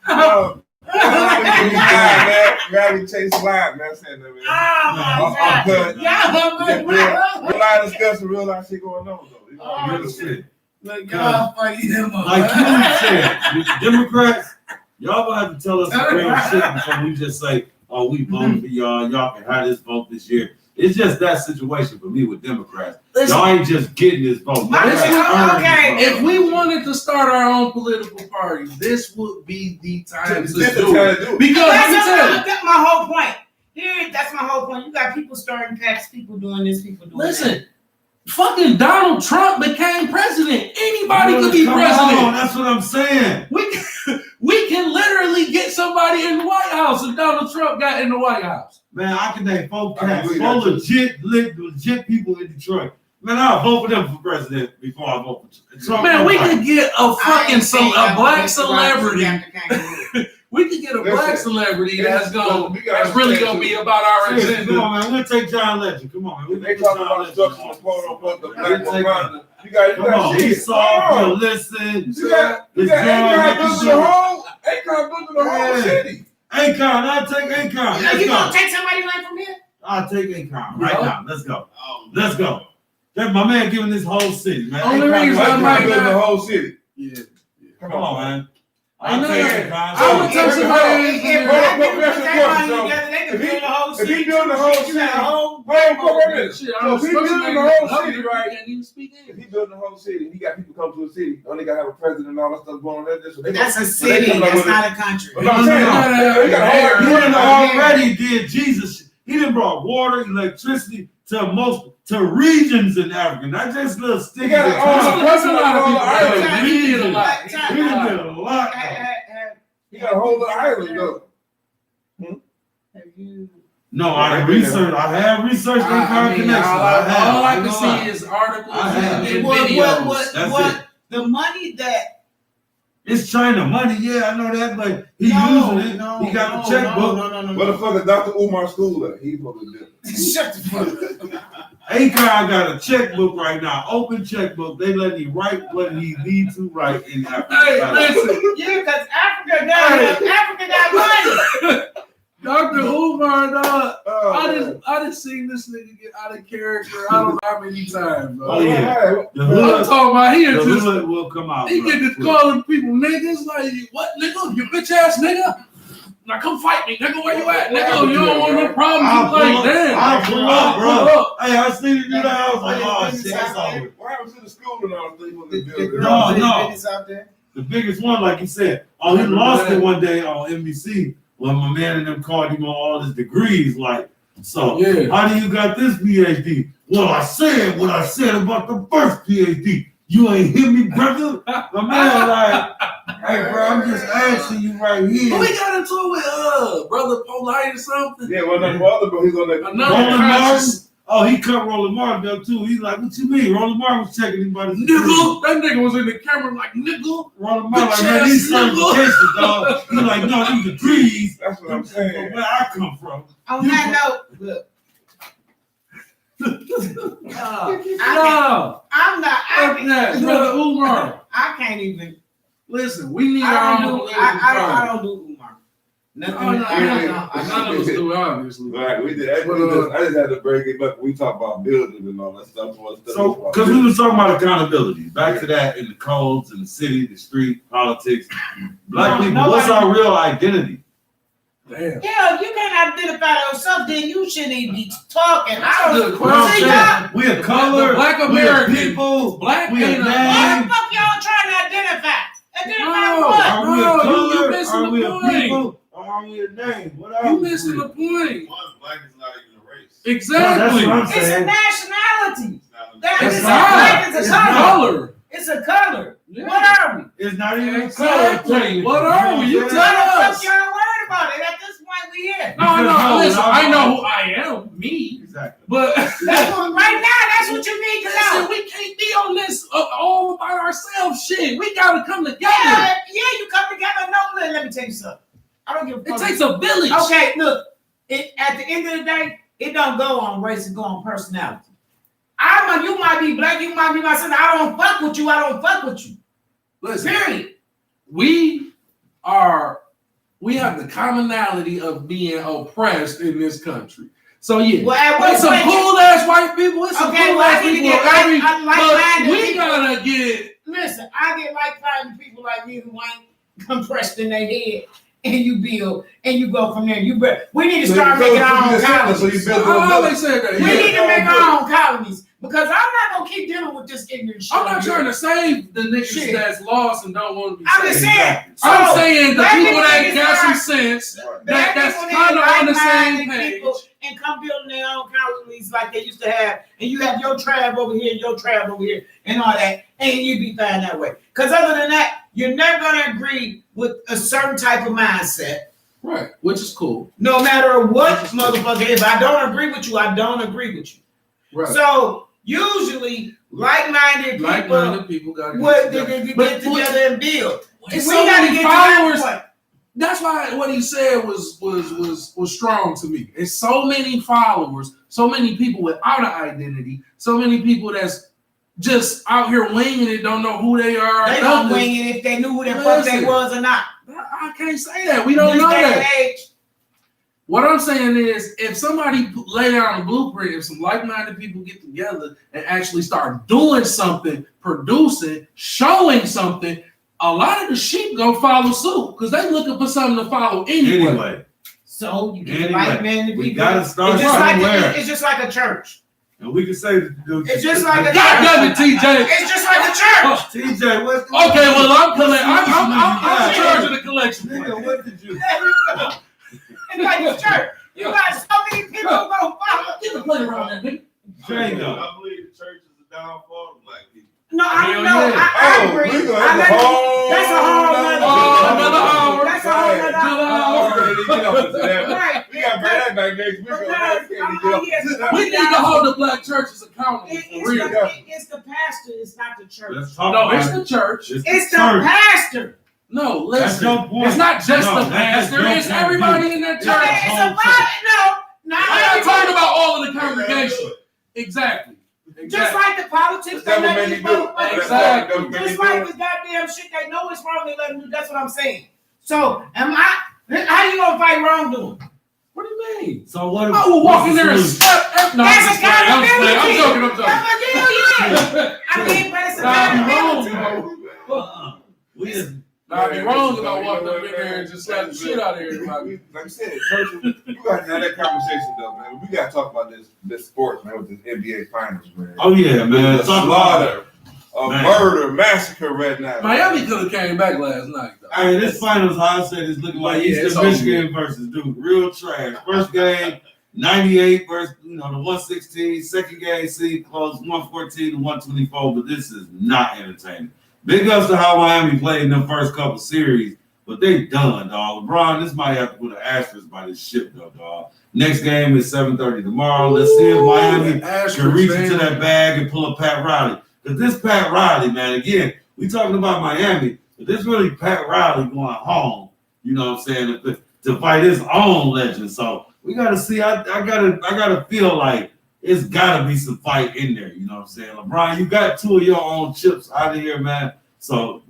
Oh, man. Rally Chase Live, man. Saying that, man. Oh my God! Y'all Real life discussion, real life shit going on though. You know, Oh, Real shit. look, y'all funny them up. Like you said, the Democrats, y'all gonna have to tell us the real shit before we just say, oh, we voted for y'all. Y'all can have this vote this year. It's just that situation for me with Democrats. Y'all ain't just getting this vote. Okay. If we wanted to start our own political party, this would be the time to do it. Because let me tell you, That's my whole point. Here, that's my whole point. You got people starting packs, people doing this, people doing that. listen, fucking Donald Trump became president. Anybody could be Come president. on, that's what I'm saying. We can literally get somebody in the White House if Donald Trump got in the White House. Man, I can name 4 I cats, believe 4 that legit people in Detroit. Man, I'll vote for them for president before I vote for Trump. Man, we could get a fucking a black celebrity. celebrity. We could get a black celebrity that's that's really gonna be about our Come agenda. on, man. We'll take John Legend. Come on, man. They talking about structural quote unquote the black woman. You Come on, got he shit. saw, you listen. You got Akon building the whole city. Akon, I'll take Akon. You Let's gonna go. take somebody like from here? I'll take Akon right now. Let's go. Let's go. That's my man giving this whole city, man. Only Akon reason right I Akon might now. building not- the whole city. Yeah. Come on, man. I I'll know take that. Akon. I would take somebody If in black Bro, people bro, put bro, that money bro, together, they can if he- build a whole if city. he build the whole You got a city- whole Wait a minute. Shit, So if he building the whole city, right? right? Can't even speak If English. he building the whole city, he got people come to a city. Only got to have a president and all that stuff going on there. So That's a so they city. come up That's with not a country. But I'm saying, No. he got a whole He done mayor. already did Jesus. He done brought water, electricity to regions in Africa, not just little sticky. He got it all. That's a lot of people. Island. He did a lot. He done did a lot. He got a whole little island though. Have you? No, I have researched that kind of connection. All I can know see why. is articles I have. and videos. What the money that It's China money, yeah, I know that, but he using it. He got the checkbook. No. Motherfucker, Dr. Umar Schooler. He's supposed to do it. Shut the fuck up. Akon got a checkbook right now, open checkbook. They let him write what he needs to write in Africa. Hey, listen, Yeah, because Africa got money. Dr. Umar, dog. Oh, I just seen this nigga get out of character. I don't know how many times, bro. Oh, yeah. The I'm hood, talking about he the just hood will come out. he bro. get to calling people niggas like what nigga, you bitch ass nigga. Now come fight me, nigga. Where you at, nigga? You don't want no problems. I'll You pull like up. damn. I'll pull up, bro. Pull up. Hey, I seen you do that. I was like, oh shit, that's over. what happened to the school and all things when they The built it? girl No. business out there. The biggest one, like you said, he lost it one day on NBC when my man and them called him on all his degrees, like, so Yeah. how do you got this PhD? Well, I said what I said about the first PhD. You ain't hear me, brother? My man like, hey, bro, I'm just asking you right here. We got into it with Brother Polite or something. Yeah, well, no other, but he's gonna Roland Martin. Oh, he cut Roland Martin up too. He's like, what you mean? Roland Martin was checking him by the Nigga, that nigga was in the camera like, nigga. Roland Martin like, man, these certifications, dog. He's like, no, these degrees. That's what I'm saying. Where I come from. On that note, look. No. I'm not. Fuck that, Brother Umar. I can't even. Listen, we need I our don't own do. political I party. don't do Umar. Nothing. Oh, no, I none of us do, obviously. Right, we did. I just had to break it up. We talk about buildings and all that stuff. So, because we was talking about accountability, back to that in the codes, in the city, the street, politics. Black people, what's our real identity? Damn. Yeah, you can't identify yourself, then you shouldn't even be talking. That's I a don't good see question. y'all. We a color, Black we a American. people, Black we a ain't a- What name. the fuck y'all trying to identify? Identify No. what? Are we a No, you color? missing Are the we a point. people? Or are we a name? What are You we? missing the point. One, black is not even a race. Exactly. No, that's what I'm It's a saying. nationality. It's not a That It's is not. black is It's a color. color. It's a color. Yeah. What are we? It's not even a color. Exactly. What are we? You know tell what I'm saying? What the us. fuck y'all worried about it? At this point, we here. No, listen, I know who I am, me. Exactly. But That's what, right now, that's what you need to listen, know. we can't be on this all by ourselves shit. We gotta come together. Yeah, you come together. No, let me tell you something. I don't give a It fuck. takes a village. Okay, look. At the end of the day, it don't go on race. It go on personality. You might be black. You might be my sister. I don't fuck with you. I don't fuck with you. Listen, Period. we have the commonality of being oppressed in this country. So yeah, Well, at what it's some point cool ass white people. It's some Okay, cool well, I ass need to people. get like-minded But we people. gotta get. Listen, I get like-minded people like me who ain't compressed in their head, and you build, and you go from there. We need to start making our own colonies. So you build I always said that. We Yeah. need to make our own colonies because I'm not gonna keep dealing with this ignorant shit. I'm not trying to save the niggas Shit. that's lost and don't want to be I'm just saved. saying. I'm saying the black people people that need to got some start- sense, Black that's people need kind of on the same like-minded page. people and come building their own colonies like they used to have, and you have your tribe over here, your tribe over here, and all that, and you be fine that way. Because other than that, you're never gonna agree with a certain type of mindset, Right, which is cool. no matter what, motherfucker. If I don't agree with you, I don't agree with you. Right. So usually, like-minded people Like-minded people got to would get get together. together and build. It's We so gotta many get to that followers. point. That's why what he said was strong to me. It's so many followers, so many people without an identity, so many people that's just out here winging it, don't know who they are. They nothing. don't wing it if they knew who the fuck they Listen. was or not. I can't say that. We don't This know day and that. age, What I'm saying is, if somebody lay down a blueprint, if some like-minded people get together and actually start doing something, producing, showing something, a lot of the sheep gonna follow suit because they looking for something to follow anyway. So you get Anyway, like-minded we people. gotta start It's just somewhere. it's just like a church. And we can say, It's just like a God damn it, TJ. It's just like a church. TJ, what's Okay, well I'm Yeah. in charge of the collection. Nigga, what did you? It's like a church. You got so many people who gonna follow. Get the plate around that nigga. Django. I believe the church is a downfall of black people. No, Hell I know. yeah. I agree. we gonna I have let a you- whole That's a whole nother another hour. That's a whole nother Right. We got that back next week. We need to hold the black churches accountable for real. It's the pastor. It's not the church. Let's talk No, about it's it. the church. It's the church. pastor. No, That's listen. your point. It's not just No, the that's pastor. your It's point. everybody in that Okay, church. it's a no. Not I'm not everybody. talking about all of the congregation. Exactly. Just like the politics, they let these motherfuckers Exactly. Just like the goddamn shit they know it's wrong, they let them do. That's what I'm saying. So, how you gonna fight wrongdoing? What do you mean? So what? I will walk in there and what's the step. No, That's I'm just playing. I'm joking. I'm joking. Yeah. I mean, but it's accountability. Nah, we just I'd be wrong if I walked up in there and just slapped the shit out of everybody. Like I said, churches, you got to have that conversation though, man. We got to talk about this sport, man, with this NBA finals, man. Oh yeah, man. The Talk about slaughter. Man. murder massacre right now. Miami could have came back last night though. Hey, this finals, how I said, is looking like Yeah, it's Eastern over Michigan versus Duke. Real trash. First game, 98 versus the 116. Second game, see close 114 to 124. But this is not entertaining. Big ups to how Miami played in the first couple series, but they done, dog. LeBron, this might have to put an asterisk by this ship, though, dog. Next game is 7:30 tomorrow. Let's see if Miami can reach into that bag and pull a Pat Riley. Because this Pat Riley, man, again, we talking about Miami, but this really Pat Riley going home, you know what I'm saying, to fight his own legend. So we got to see. I gotta feel like it's got to be some fight in there, you know what I'm saying? LeBron, you got two of your own chips out of here, man. So,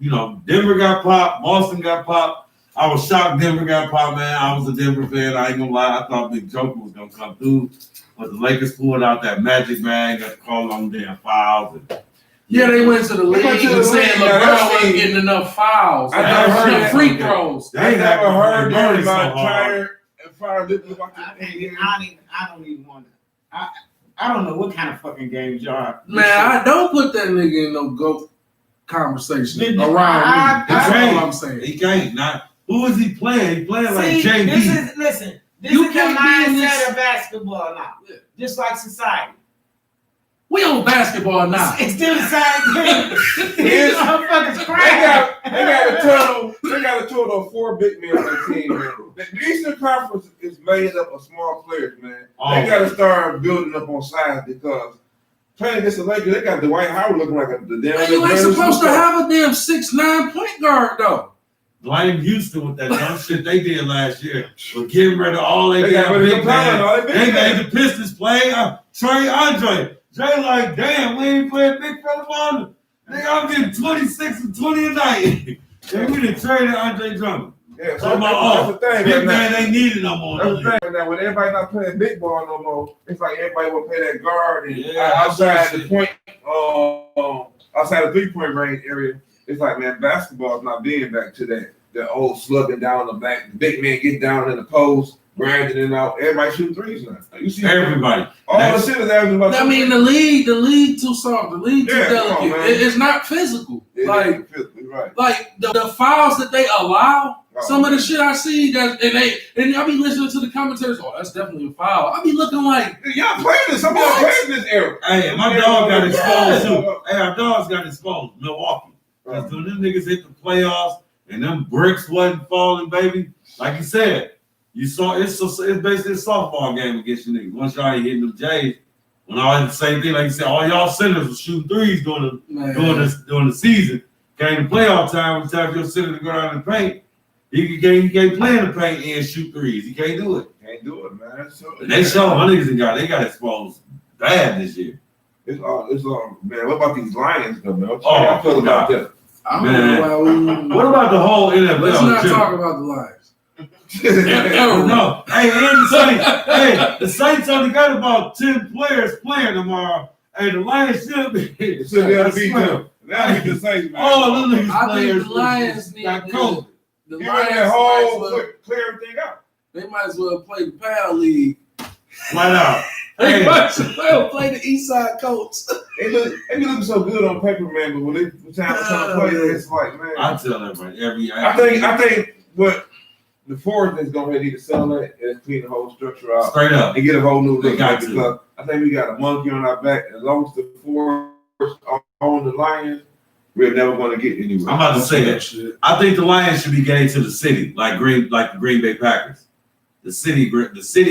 Denver got popped, Boston got popped. I was shocked Denver got popped, man. I was a Denver fan. I ain't gonna lie. I thought Big Joker was gonna come through. But the Lakers pulled out that magic bag, got to call on damn fouls. Yeah, they went to the league and said LeBron wasn't getting enough fouls. I never heard that. Free throws. I never heard Murray about so hard. fire. I don't even want to. I don't know what kind of fucking games y'all are. Man, I don't put that nigga in no GOAT conversation around me. That's all I'm saying. He can't. Who is he playing? He playing like See, JB. This You is the can't be in mindset this- of basketball now. Just like society. We on basketball now. It's still the same thing. These motherfuckers They crying. got a total of 4 big men on the team, man. The Eastern Conference is made up of small players, man. They got to start building up on size because playing against the Lakers, they got Dwight Howard looking like the damn. Man, you ain't supposed to have a damn 6'9" point guard though. Blame Houston with that dumb shit they did last year. But getting rid of all they got rid of big man. the They made the Pistons play Trey Andre. Jay like, damn, we ain't playing big fella ball. Nigga, I'm getting 26 and 20 a night. And we done traded Andre Drummond. Yeah, So that's the thing. Big man ain't needed no more. That's the thing. Now, when everybody not playing big ball no more, it's like everybody will play that guard and Yeah, outside the point, outside the 3-point range area. It's like, man, basketball is not being back to that old slugging down the back, the big man getting down in the post, grinding it out. Everybody shooting threes now. You see Everybody. all the shit is averaging about. I mean, the league too soft. The league too delicate. come on, man. It's not physical. Right. Like the fouls that they allow. Some of the shit I see that and I be listening to the commentators. Oh, that's definitely a foul. I be looking like y'all playing this. Some of y'all playing this era. Hey, my dog got exposed too. Hey, our dogs got exposed. Milwaukee. Because when them niggas hit the playoffs and them bricks wasn't falling, baby. Like you said, you saw it's basically a softball game against you niggas. Once y'all ain't hitting them J's, when all the same thing, like you said, all y'all centers was shooting threes during the season. Came to playoff time, it's time for your center to go down and paint. He can't play in the paint and shoot threes. He can't do it. Can't do it, man. And they show my niggas they got exposed bad this year. It's all, man. What about these Lions, though, man? What Oh, y'all feel about that? I Man. don't know why What about the whole NFL? Let's not Jim? talk about the Lions. No. Hey, and the Saints. Hey, the Saints only got about 10 players playing tomorrow. Hey, the Lions should be. Should be able to beat them. That'd be the Saints, man. All of these I players think the Lions need got to. COVID. The You Lions ran that might whole as well, clear everything out. they might as well play the Pal League. Flat out. They Hey, might as well play the East Side Colts. They be looking so good on paper, man. But when it's time to play, it's like, man. I tell everybody I think what the Forest is going to need to sell it and clean the whole structure out straight up. and get a whole new They look. got Because I think we got a monkey on our back. As long as the Forest own the Lions, we're never going to get anywhere. I'm about to say that. Shit. I think the Lions should be getting to the city, like the Green Bay Packers. The city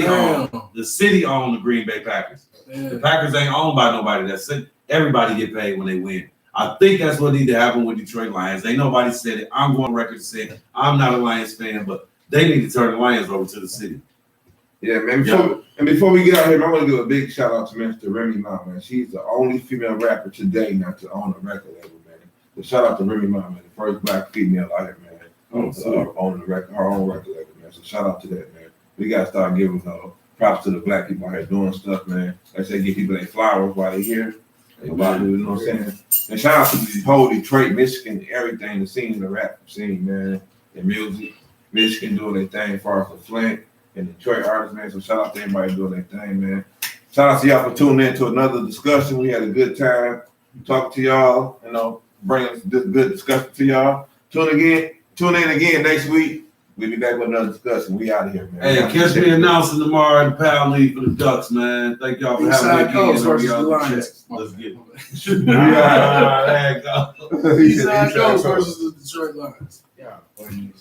owned the Green Bay Packers. Yeah. The Packers ain't owned by nobody. That's it. Everybody get paid when they win. I think that's what need to happen with Detroit Lions. Ain't nobody said it. I'm going on record saying I'm not a Lions fan, but they need to turn the Lions over to the city. Yeah, man. Before we get out here, I want to give a big shout out to Mr. Remy Ma, man. She's the only female rapper today not to own a record label, man. So shout out to Remy Ma, man, the first black female out here, man. Owning her own record label, man. So shout out to that, man. We gotta start giving props to the black people out here doing stuff, man. Like I say, give people their flowers while they're here. You know what I'm saying? And shout out to the whole Detroit, Michigan, everything, the scene, the rap scene, man, the music. Michigan doing their thing as far as the Flint and Detroit artists, man. So shout out to everybody doing their thing, man. Shout out to y'all for tuning in to another discussion. We had a good time. talk to y'all, bring this good discussion to y'all. Tune in again next week. We'll be back with another discussion. We out of here, man. Hey, catch me announcing tomorrow at the Power League for the Ducks, man. Thank y'all for having me Eastside Coast again. versus the Lions. Let's get it. There you go. Eastside Coast versus the Detroit Lions. I'm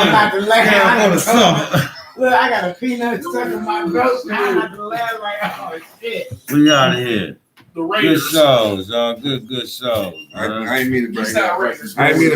about to laugh. Look, I got a peanut stuck in my throat. I'm about to laugh like, oh shit. We out of here. The Good Raiders. shows, y'all. Good shows. I ain't mean to bring Eastside that. Raiders. I ain't mean to